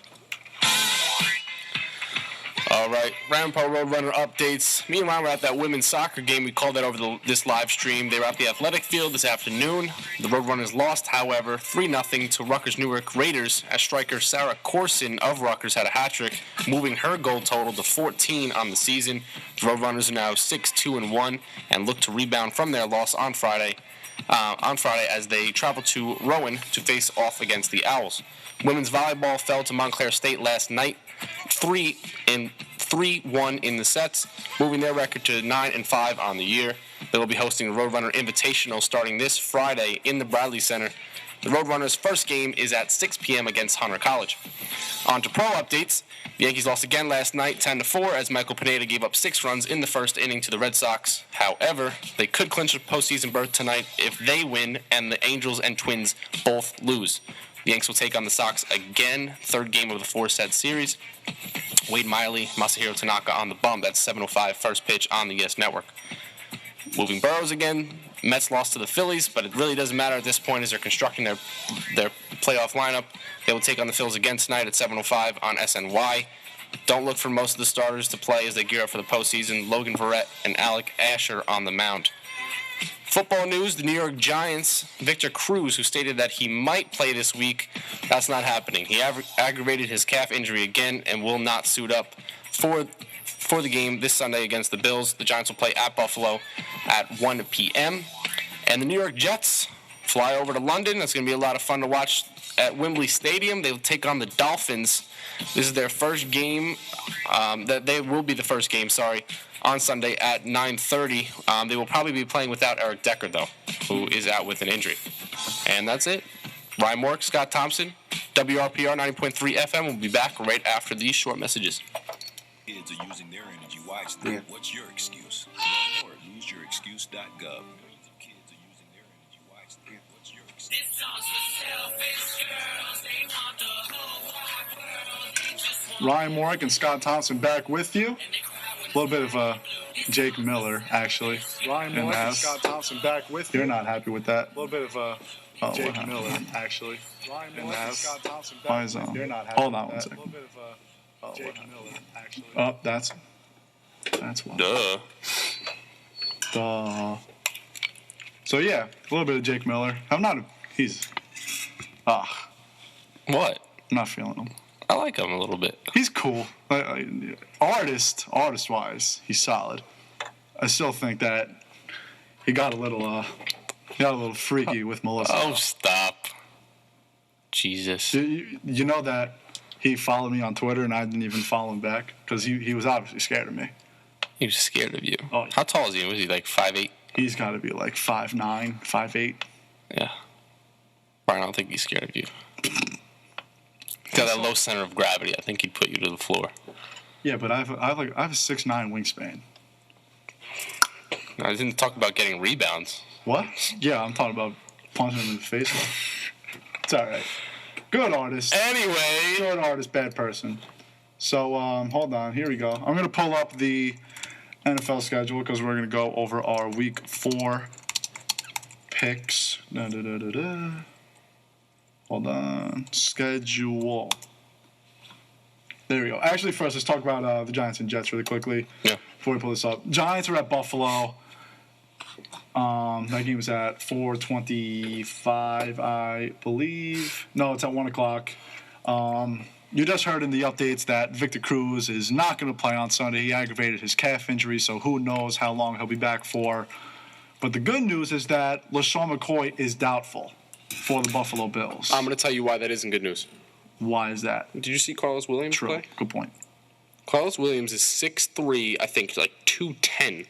S3: All right, Ramapo Roadrunner updates. Me and Ryan were at that women's soccer game. We called that over this live stream. They were at the athletic field this afternoon. The Roadrunners lost, however, 3-0 to Rutgers Newark Raiders as striker Sarah Corson of Rutgers had a hat-trick, moving her goal total to 14 on the season. The Roadrunners are now 6-2-1 and look to rebound from their loss on Friday as they travel to Rowan to face off against the Owls. Women's volleyball fell to Montclair State last night, 3-1 in the sets, moving their record to 9-5 on the year. They will be hosting the Roadrunner Invitational starting this Friday in the Bradley Center. The Roadrunners' first game is at 6 p.m. against Hunter College. On to pro updates. The Yankees lost again last night, 10-4, as Michael Pineda gave up 6 runs in the first inning to the Red Sox. However, they could clinch a postseason berth tonight if they win and the Angels and Twins both lose. The Yanks will take on the Sox again, 3rd game of the 4-set series. Wade Miley, Masahiro Tanaka on the bump. That's 7:05 first pitch on the YES Network. Moving boroughs again. Mets lost to the Phillies, but it really doesn't matter at this point as they're constructing their playoff lineup. They will take on the Phils again tonight at 7:05 on SNY. Don't look for most of the starters to play as they gear up for the postseason. Logan Verrett and Alec Asher on the mound. Football news, the New York Giants, Victor Cruz, who stated that he might play this week, that's not happening. He aggravated his calf injury again and will not suit up for the game this Sunday against the Bills. The Giants will play at Buffalo at 1 p.m. And the New York Jets fly over to London. That's going to be a lot of fun to watch at Wembley Stadium. They will take on the Dolphins. This is their first game. They will be the first game, on Sunday at 9:30. They will probably be playing without Eric Decker, though, who is out with an injury. And that's it. Ryan Mork, Scott Thompson, WRPR 90.3 FM. We'll be back right after these short messages.
S4: Kids are using their energy wisely. Yeah. What's your excuse? Learn more at loseyourexcuse.gov. Kids are using their energy wisely. What's your excuse? This song's for selfish girls. They want the whole wide world.
S2: Ryan Mork and Scott Thompson back with you. A little bit of Jake Miller, actually. Ryan Mork and Scott Thompson back with you. You're not happy with that. A little bit of Jake Miller, actually. Ryan Mork and Scott Thompson back with you. You're not happy with that. Hold on one second. A little bit of Jake Miller, actually. Oh, that's why. Duh. So, yeah, a little bit of Jake Miller. What? I'm not feeling him.
S3: I like him a little bit.
S2: He's cool. Artist-wise, he's solid. I still think that he got a little freaky with Melissa.
S3: Oh, stop. Jesus.
S2: You know that he followed me on Twitter and I didn't even follow him back because he was obviously scared of me.
S3: He was scared of you.
S2: Oh,
S3: how tall is he? Was he like 5'8"?
S2: He's got to be like 5'9", 5'8".
S3: Yeah. Brian, I don't think he's scared of you. He's got that low center of gravity. I think he'd put you to the floor.
S2: Yeah, but I have a 6'9" wingspan.
S3: I didn't talk about getting rebounds.
S2: What? Yeah, I'm talking about punching him in the face. It's all right. Good artist.
S3: Anyway.
S2: Good artist, bad person. So, hold on. Here we go. I'm going to pull up the NFL schedule because we're going to go over our Week 4 picks. Hold on. Schedule. There we go. Actually, first, let's talk about the Giants and Jets really quickly.
S3: Yeah.
S2: Before we pull this up. Giants are at Buffalo. That game was at 4:25, I believe. No, it's at 1 o'clock. You just heard in the updates that Victor Cruz is not going to play on Sunday. He aggravated his calf injury, so who knows how long he'll be back for. But the good news is that LaShawn McCoy is doubtful for the Buffalo Bills.
S3: I'm going to tell you why that isn't good news.
S2: Why is that?
S3: Did you see Carlos Williams
S2: True.
S3: play?
S2: Good point.
S3: Carlos Williams is 6'3", I think, like 210.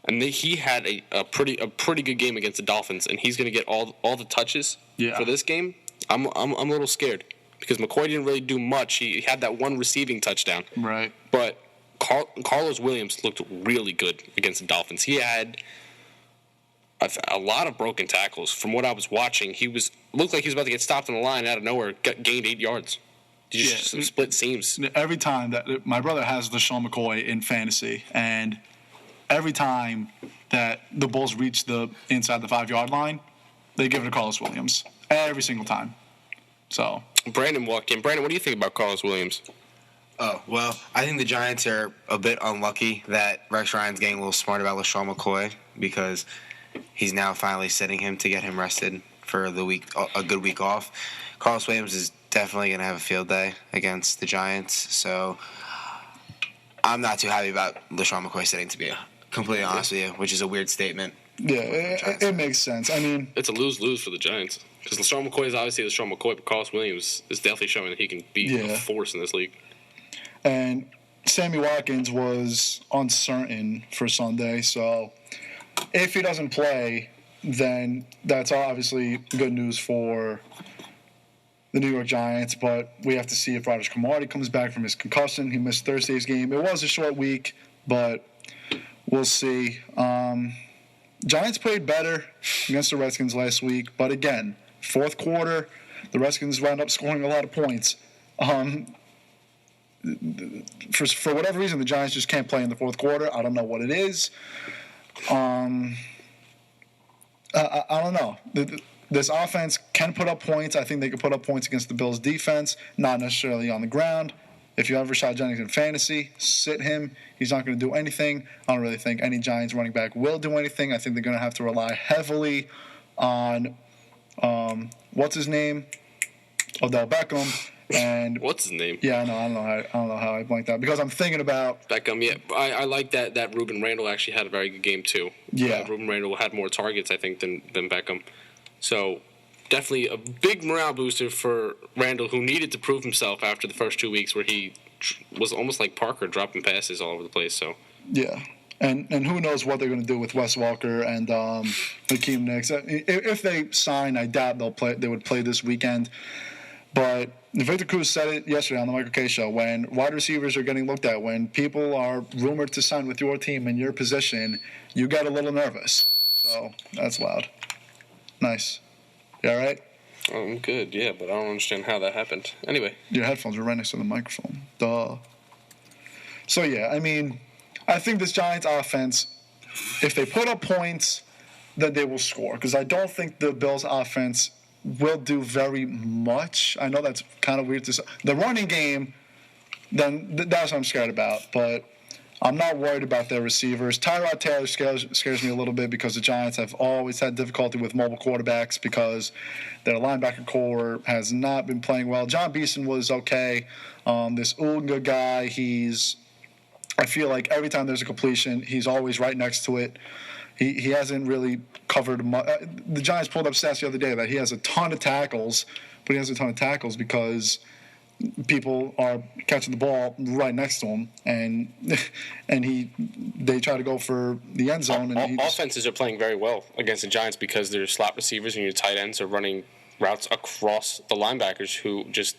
S3: And he had a pretty good game against the Dolphins, and he's going to get all the touches for this game. I'm a little scared because McCoy didn't really do much. He had that one receiving touchdown.
S2: Right.
S3: But Carlos Williams looked really good against the Dolphins. He had a lot of broken tackles. From what I was watching, looked like he was about to get stopped on the line out of nowhere, gained 8 yards. Some split seams.
S2: Every time that my brother has LaShawn McCoy in fantasy, and every time that the Bulls reach the inside the 5-yard line, they give it to Carlos Williams. Every single time. So
S3: Brandon walked in. Brandon, what do you think about Carlos Williams?
S5: Oh, well, I think the Giants are a bit unlucky that Rex Ryan's getting a little smart about LaShawn McCoy because he's now finally sitting him to get him rested for the week, a good week off. Carlos Williams is definitely going to have a field day against the Giants, so I'm not too happy about LaShawn McCoy sitting, to be completely honest with you, which is a weird statement.
S2: Yeah, it makes sense. I mean,
S3: it's a lose-lose for the Giants because LaShawn McCoy is obviously LaShawn McCoy, but Carlos Williams is definitely showing that he can be a force in this league.
S2: And Sammy Watkins was uncertain for Sunday, so if he doesn't play, then that's obviously good news for the New York Giants, but we have to see if Rogers Cromartie comes back from his concussion. He missed Thursday's game. It was a short week, but we'll see. Giants played better against the Redskins last week, but again, fourth quarter, the Redskins wound up scoring a lot of points. For whatever reason, the Giants just can't play in the fourth quarter. I don't know what it is. I don't know. This offense can put up points. I think they could put up points against the Bills' defense, not necessarily on the ground. If you have Rashad Jennings in fantasy, sit him. He's not going to do anything. I don't really think any Giants running back will do anything. I think they're going to have to rely heavily on, what's his name? Odell Beckham. And
S3: what's his name?
S2: Yeah, I don't know how I blanked out because I'm thinking about
S3: Beckham. Yeah, I like that Ruben Randle actually had a very good game too.
S2: Yeah,
S3: Ruben Randle had more targets I think than Beckham. So definitely a big morale booster for Randle, who needed to prove himself after the first 2 weeks where he was almost like Parker, dropping passes all over the place. So
S2: yeah. And who knows what they're going to do with Wes Welker and Hakeem Nicks. If they sign, I doubt they would play this weekend. But Victor Cruz said it yesterday on the Michael Kay Show. When wide receivers are getting looked at, when people are rumored to sign with your team in your position, you get a little nervous. So that's loud. Nice. You all right?
S3: I'm good, yeah, but I don't understand how that happened. Anyway.
S2: Your headphones are right next to the microphone. Duh. So, yeah, I mean, I think this Giants offense, if they put up points, then they will score. Because I don't think the Bills' offense will do very much. I know that's kind of weird to say. The running game, then that's what I'm scared about. But I'm not worried about their receivers. Tyrod Taylor scares me a little bit because the Giants have always had difficulty with mobile quarterbacks because their linebacker core has not been playing well. John Beeson was okay. This Unga guy, I feel like every time there's a completion, he's always right next to it. He hasn't really covered much. The Giants pulled up stats the other day that he has a ton of tackles, but he has a ton of tackles because people are catching the ball right next to him, and they try to go for the end zone. And
S3: offenses are playing very well against the Giants because their slot receivers and your tight ends are running routes across the linebackers who just,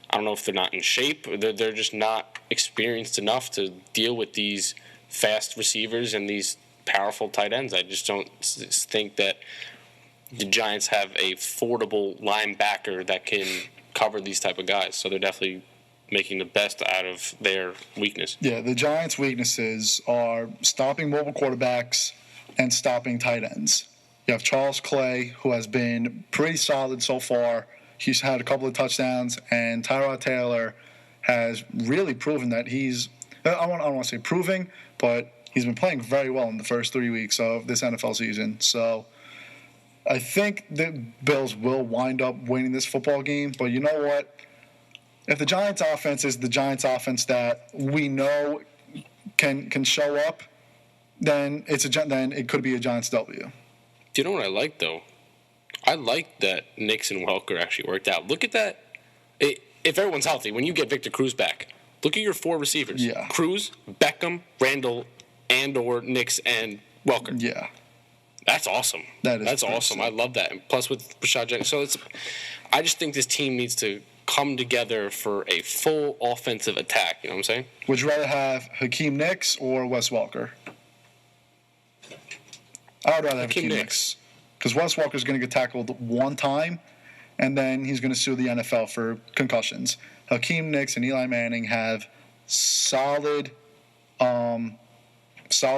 S3: I don't know if they're not in shape, or they're just not experienced enough to deal with these fast receivers and these powerful tight ends. I just don't think that the Giants have a affordable linebacker that can cover these type of guys. So they're definitely making the best out of their weakness.
S2: Yeah, the Giants' weaknesses are stopping mobile quarterbacks and stopping tight ends. You have Charles Clay, who has been pretty solid so far. He's had a couple of touchdowns, and Tyrod Taylor has really proven that he's – I don't want to say proving, but he's been playing very well in the first 3 weeks of this NFL season. So I think the Bills will wind up winning this football game. But you know what? If the Giants' offense is the Giants' offense that we know can show up, then it could be a Giants W.
S3: Do you know what I like, though? I like that Nix and Welker actually worked out. Look at that. If everyone's healthy, when you get Victor Cruz back, look at your 4 receivers.
S2: Yeah.
S3: Cruz, Beckham, Randall, and/or Nix and Welker.
S2: Yeah.
S3: That's awesome. That's awesome. I love that. And plus with Rashad Jenkins. So I just think this team needs to come together for a full offensive attack. You know what I'm saying?
S2: Would you rather have Hakeem Nicks or Wes Welker? I would rather have Hakeem Nicks. Because Wes Welker is going to get tackled one time, and then he's going to sue the NFL for concussions. Hakeem Nicks and Eli Manning have solid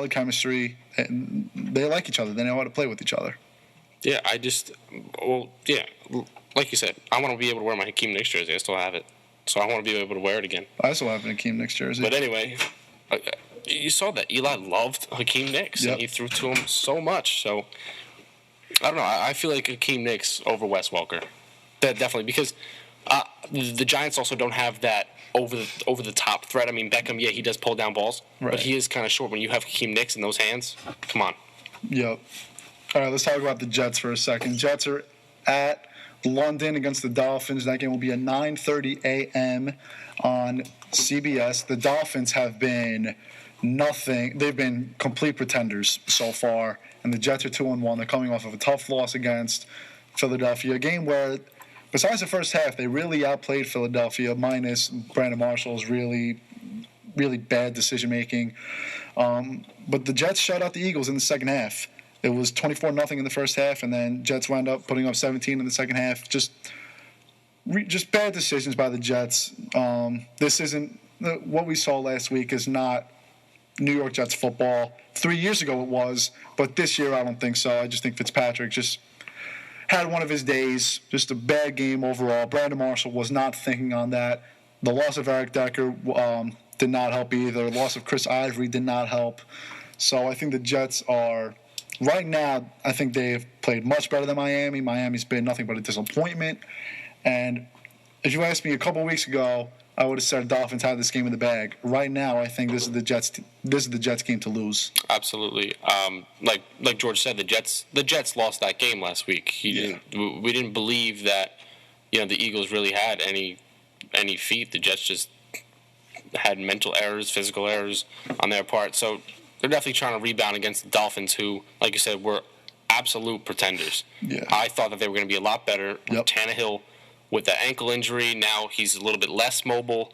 S2: chemistry. And they like each other. They know how to play with each other.
S3: Yeah, like you said, I want to be able to wear my Hakeem Nicks jersey. I still have it. So I want to be able to wear it again.
S2: I still have an Hakeem Nicks jersey.
S3: But anyway, you saw that Eli loved Hakeem Nicks, and he threw to him so much. So I don't know. I feel like Hakeem Nicks over Wes Welker. Definitely, because the Giants also don't have that over the top threat. I mean, Beckham, he does pull down balls, but he is kind of short. When you have Hakeem Nicks in those hands, come on.
S2: Yep. All right, let's talk about the Jets for a second. Jets are at London against the Dolphins. That game will be at 9:30 a.m. on CBS. The Dolphins have been nothing. They've been complete pretenders so far, and the Jets are 2-1. They're coming off of a tough loss against Philadelphia, a game where, besides the first half, they really outplayed Philadelphia, minus Brandon Marshall's really, really bad decision-making. But the Jets shut out the Eagles in the second half. It was 24-0 in the first half, and then Jets wound up putting up 17 in the second half. Just bad decisions by the Jets. This isn't what we saw last week is not New York Jets football. 3 years ago it was, but this year I don't think so. I just think Fitzpatrick just had one of his days. Just a bad game overall. Brandon Marshall was not thinking on that. The loss of Eric Decker did not help either. The loss of Chris Ivory did not help. So I think the Jets are... Right now, I think they've played much better than Miami. Miami's been nothing but a disappointment. And if you asked me a couple weeks ago, I would have said Dolphins had this game in the bag. Right now, I think this is the Jets game to lose.
S3: Absolutely. Like George said, the Jets lost that game last week. We didn't believe that the Eagles really had any feet. The Jets just had mental errors, physical errors on their part. So they're definitely trying to rebound against the Dolphins, who, like you said, were absolute pretenders.
S2: Yeah.
S3: I thought that they were going to be a lot better.
S2: Yep.
S3: Tannehill, with the ankle injury, now he's a little bit less mobile.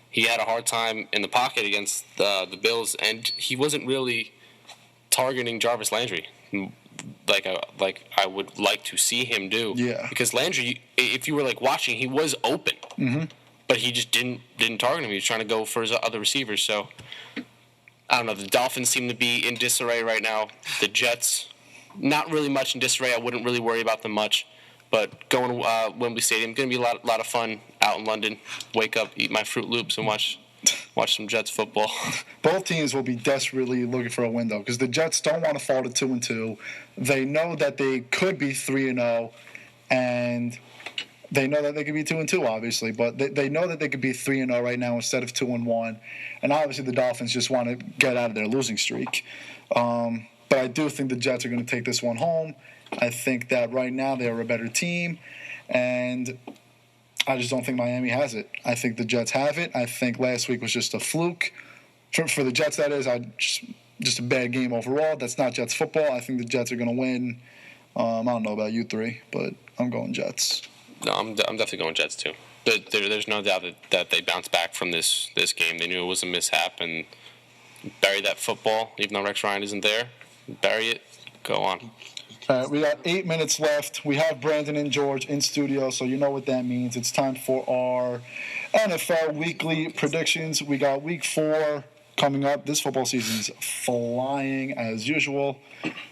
S3: He had a hard time in the pocket against the Bills, and he wasn't really targeting Jarvis Landry like I would like to see him do.
S2: Yeah.
S3: Because Landry, if you were watching, he was open, but he just didn't target him. He was trying to go for his other receivers. So I don't know. The Dolphins seem to be in disarray right now. The Jets, not really much in disarray. I wouldn't really worry about them much. But going to Wembley Stadium, going to be a lot of fun out in London. Wake up, eat my Fruit Loops, and watch Watch some Jets football.
S2: Both teams will be desperately looking for a win, though, because the Jets don't want to fall to 2-2. They know that they could be 3-0, and they know that they could be 2-2, obviously, but they know that they could be 3-0 right now instead of 2-1. And obviously, the Dolphins just want to get out of their losing streak. But I do think the Jets are going to take this one home. I think that right now they are a better team, and I just don't think Miami has it. I think the Jets have it. I think last week was just a fluke. For the Jets, that is, just a bad game overall. That's not Jets football. I think the Jets are going to win. I don't know about you three, but I'm going Jets.
S3: No, I'm definitely going Jets too. There's no doubt that they bounced back from this game. They knew it was a mishap and bury that football, even though Rex Ryan isn't there. Bury it. Go on.
S2: All right, we got 8 minutes left. We have Brandon and George in studio, so you know what that means. It's time for our NFL weekly predictions. We got Week 4 coming up. This football season's flying as usual.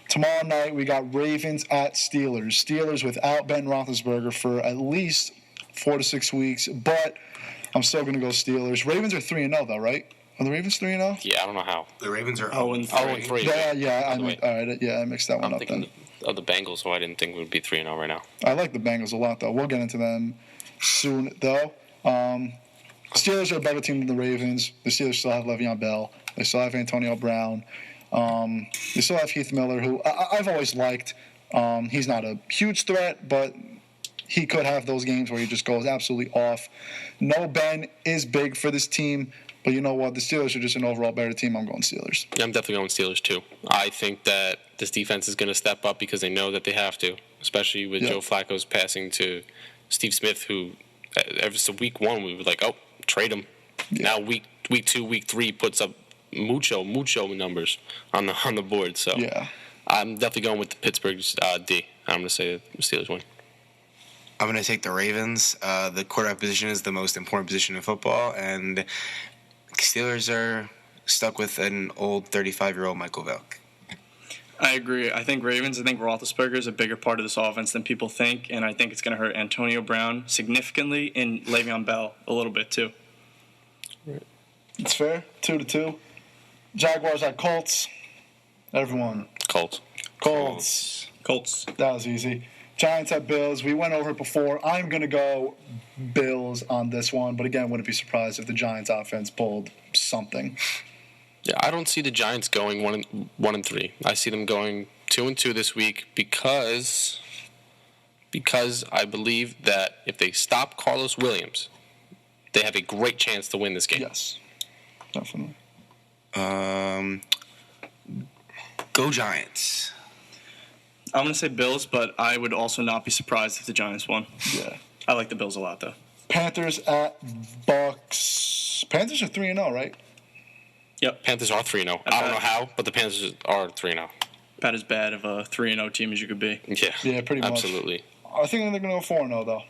S2: Tomorrow night, we got Ravens at Steelers. Steelers without Ben Roethlisberger for at least 4 to 6 weeks, but I'm still going to go Steelers. Ravens are 3-0, though, right? Are the Ravens 3-0?
S3: Yeah, I don't know how.
S5: The Ravens are
S3: 0-3.
S2: 0-3. I mixed that one up then.
S3: Of the Bengals, who I didn't think would be 3-0 right now.
S2: I like the Bengals a lot, though. We'll get into them soon, though. Steelers are a better team than the Ravens. The Steelers still have Le'Veon Bell. They still have Antonio Brown. They still have Heath Miller, who I've always liked. He's not a huge threat, but he could have those games where he just goes absolutely off. No Ben is big for this team. But you know what? The Steelers are just an overall better team. I'm going Steelers.
S3: Yeah, I'm definitely going Steelers, too. I think that this defense is going to step up because they know that they have to, especially with Joe Flacco's passing to Steve Smith, who ever since week 1, we were like, oh, trade him. Yeah. Now week 2, week 3 puts up mucho numbers on the board. So I'm definitely going with the Pittsburgh D. I'm going to say the Steelers win.
S5: I'm going to take the Ravens. The quarterback position is the most important position in football, and Steelers are stuck with an old 35-year-old Michael Vick.
S6: I agree. I think Ravens. I think Roethlisberger is a bigger part of this offense than people think, and I think it's going to hurt Antonio Brown significantly and Le'Veon Bell a little bit too.
S2: It's fair. 2-2. Jaguars at Colts. Everyone.
S3: Colts.
S2: That was easy. Giants at Bills. We went over it before. I'm going to go Bills on this one, but again, wouldn't be surprised if the Giants offense pulled something.
S3: Yeah, I don't see the Giants going 1-3. I see them going 2-2 this week because I believe that if they stop Carlos Williams, they have a great chance to win this game.
S2: Yes, definitely.
S5: Go Giants.
S6: I'm going to say Bills, but I would also not be surprised if the Giants won.
S2: Yeah.
S6: I like the Bills a lot, though.
S2: Panthers at Bucks. Panthers are 3-0, right?
S3: Yep. Panthers are 3-0. I don't know how, but the Panthers are 3-0.
S6: About as bad of a 3-0 team as you could be.
S3: Yeah,
S2: pretty much.
S3: Absolutely.
S2: I think they're going to go 4-0, though.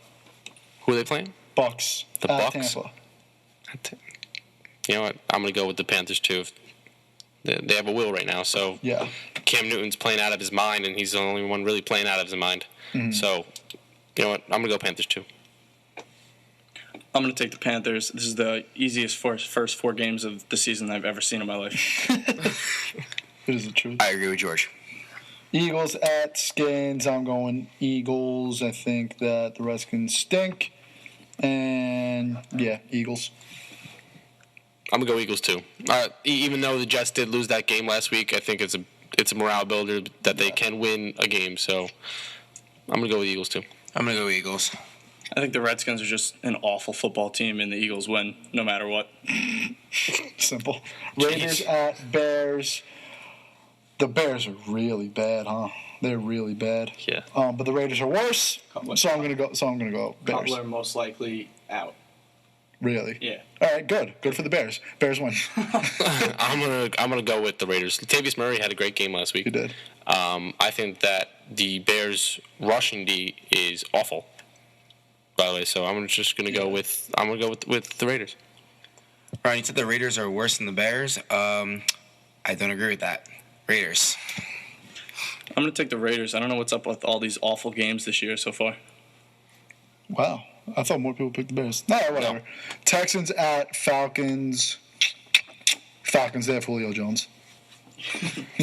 S3: Who are they playing?
S2: Bucks.
S3: The Bucks?
S2: Tampa.
S3: You know what? I'm going to go with the Panthers, too. They have a will right now, so Cam Newton's playing out of his mind, and he's the only one really playing out of his mind. Mm-hmm. So, you know what? I'm going to go Panthers, too.
S6: I'm going to take the Panthers. This is the easiest first 4 games of the season I've ever seen in my life.
S2: It is the truth.
S5: I agree with George.
S2: Eagles at Skins. I'm going Eagles. I think that the Redskins stink. And, Eagles.
S3: I'm going to go Eagles, too. Even though the Jets did lose that game last week, I think it's a morale builder that they can win a game. So I'm going to go with Eagles, too.
S5: I'm going to go Eagles.
S6: I think the Redskins are just an awful football team, and the Eagles win no matter what.
S2: Simple. Raiders at Bears. The Bears are really bad, huh? They're really bad.
S3: Yeah.
S2: But the Raiders are worse. So I'm gonna go Bears.
S6: Cutler most likely out.
S2: Really?
S6: Yeah.
S2: All right, good. Good for the Bears. Bears win.
S3: I'm gonna go with the Raiders. Latavius Murray had a great game last week.
S2: He did.
S3: I think that the Bears rushing D is awful. By the way, so I'm just gonna go with the Raiders.
S5: Ryan, you said the Raiders are worse than the Bears. I don't agree with that. Raiders.
S6: I'm going to take the Raiders. I don't know what's up with all these awful games this year so far.
S2: Wow. I thought more people picked the Bears. No, whatever.
S3: No.
S2: Texans at Falcons. Falcons, they have Julio Jones.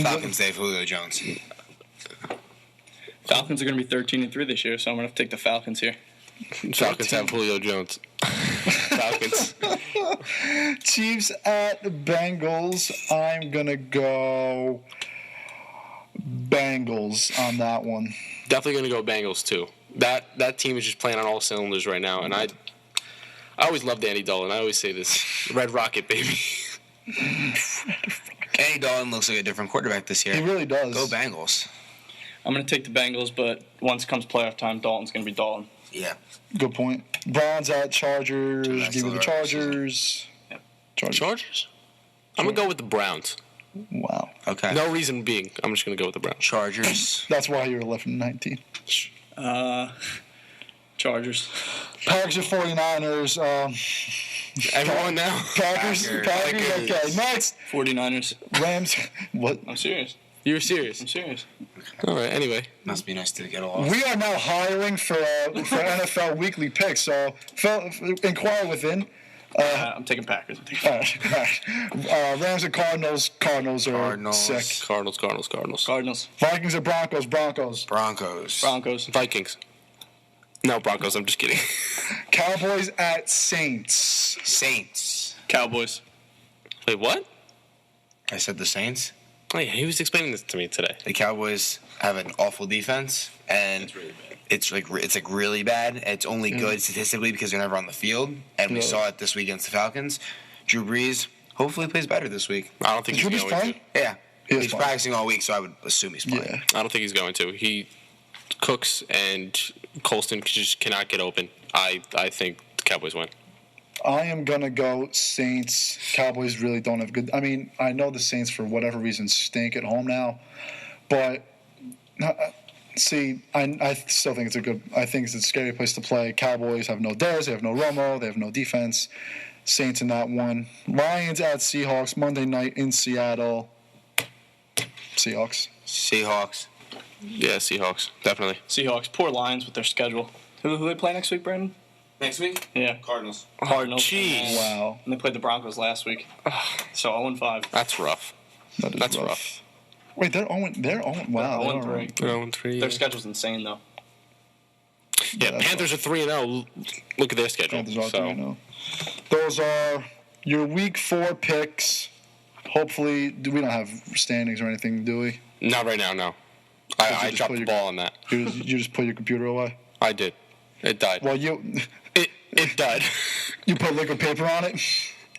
S5: Falcons save Julio Jones.
S6: Falcons are going to be 13-3 this year, so I'm going to take the Falcons here.
S3: Falcons have Julio Jones. Falcons.
S2: Chiefs at Bengals. I'm going to go Bengals on that one.
S3: Definitely going to go Bengals, too. That team is just playing on all cylinders right now, and I always loved Andy Dalton. I always say this. Red Rocket, baby.
S5: Andy Dalton looks like a different quarterback this year.
S2: He really does.
S5: Go Bengals.
S6: I'm going to take the Bengals, but once it comes playoff time, Dalton's going to be Dalton.
S5: Yeah.
S2: Good point. Browns at Chargers.
S5: Nice
S2: Give me the
S5: little
S2: Chargers.
S6: Yep.
S3: Chargers? I'm going to go with the Browns.
S2: Wow.
S5: Okay.
S3: No reason being. I'm just going to go with the Browns.
S5: Chargers.
S2: That's why you're 11-19.
S6: Chargers.
S2: Packers at 49ers.
S3: Everyone now?
S2: Packers. Okay, next.
S6: 49ers.
S2: Rams. What?
S6: I'm serious.
S3: You were serious?
S6: I'm serious.
S3: All right, anyway.
S5: Must be nice to get a loss.
S2: We are now hiring for NFL weekly picks, so inquire within.
S6: I'm taking Packers.
S2: All right. Rams and Cardinals. Cardinals are sick.
S3: Cardinals.
S6: Cardinals.
S2: Vikings and Broncos. Broncos.
S6: Broncos.
S3: Vikings. No, Broncos. I'm just kidding.
S2: Cowboys at Saints.
S5: Saints.
S6: Cowboys.
S3: Wait, what?
S5: I said the Saints.
S3: Oh, yeah, he was explaining this to me today.
S5: The Cowboys have an awful defense, and it's really bad. It's only good statistically because they're never on the field, and we saw it this week against the Falcons. Drew Brees hopefully plays better this week.
S3: I don't think
S2: Drew
S3: he's
S2: Brees
S3: going
S2: playing?
S3: to.
S5: Yeah,
S2: He is
S5: he's
S2: playing.
S5: practicing all week, so I would assume he's playing.
S2: Yeah.
S3: I don't think he's going to. Cooks and Colston just cannot get open. I think the Cowboys win.
S2: I am going to go Saints. Cowboys really don't have good. I mean, I know the Saints, for whatever reason, stink at home now. But, see, I still think I think it's a scary place to play. Cowboys have no Dez. They have no Romo. They have no defense. Saints in that one. Lions at Seahawks. Monday night in Seattle. Seahawks.
S3: Yeah, Seahawks. Definitely.
S6: Seahawks. Poor Lions with their schedule. Who they play next week, Brandon?
S5: Next week?
S6: Yeah.
S5: Cardinals.
S6: Cardinals.
S3: Jeez.
S2: Wow.
S6: And they played the Broncos last week. So 0-5.
S3: That's rough.
S2: That's
S3: rough.
S2: Wait, they're 0. Wow.
S6: They're
S2: They're
S6: 0-3.
S3: 0-3.
S6: Their schedule's insane, though.
S3: Yeah,
S2: that's
S3: Panthers are 3-0. Look at their schedule.
S2: Panthers are
S3: So,
S2: 3-0. Those are your Week 4 picks. Hopefully, we don't have standings or anything, do we?
S3: not right now, no. I dropped the ball on that.
S2: You just put your computer away?
S3: I did. It died.
S2: Well,
S3: It died.
S2: you put liquid paper on it?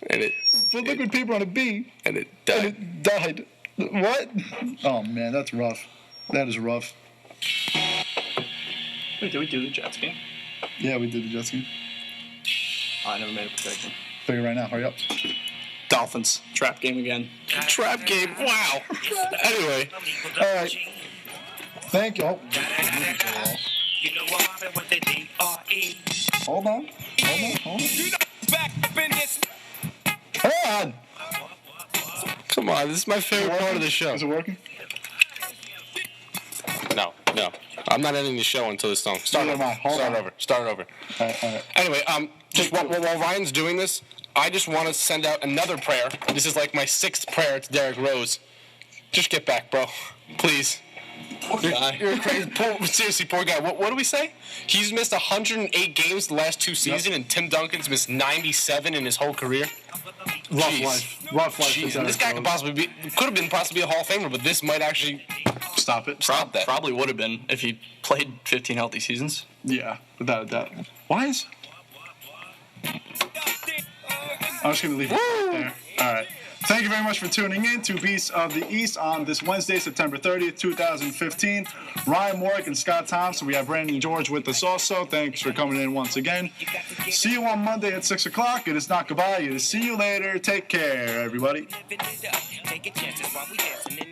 S3: and it
S2: Put liquid paper on a B,
S3: and it
S2: and
S3: died.
S2: it died. What? Oh, man, that's rough. That is rough.
S6: Wait, did we do the Jets game?
S2: Yeah, we did the Jets game.
S6: I never made a prediction.
S2: Figure right now. Hurry up.
S6: Dolphins. Trap game again.
S3: Trap game. Wow. Anyway.
S2: All right. Thank you. Hold on.
S1: Back up in this.
S2: Hold on.
S3: Come on. This is my favorite part of the show.
S2: Is it working?
S3: No. I'm not ending the show until this song. Start
S2: Neither am I. Hold on.
S3: over. Start over.
S2: All right.
S3: Anyway, just while Ryan's doing this, I just want to send out another prayer. This is like my 6th prayer to Derrick Rose. Just get back, bro. Please. You're crazy. Seriously, poor guy. What do we say? He's missed 108 games the last 2 seasons, and Tim Duncan's missed 97 in his whole career.
S2: Rough
S3: Jeez.
S2: life. Rough life.
S3: Jeez,
S2: for
S3: and this guy
S2: Derrick
S3: could have been possibly a Hall of Famer, but this might actually
S2: Stop it.
S3: stop that.
S6: Probably would have been if he played 15 healthy seasons.
S2: Yeah, without a doubt. Why is? I'm just gonna leave it right there. All right. Thank you very much for tuning in to Beasts of the East on this Wednesday, September 30th, 2015. Ryan Warwick and Scott Thompson. We have Brandon George with us also. Thanks for coming in once again. See you on Monday at 6 o'clock. It is not goodbye. It is see you later. Take care, everybody.
S1: Taking chances while we dancing in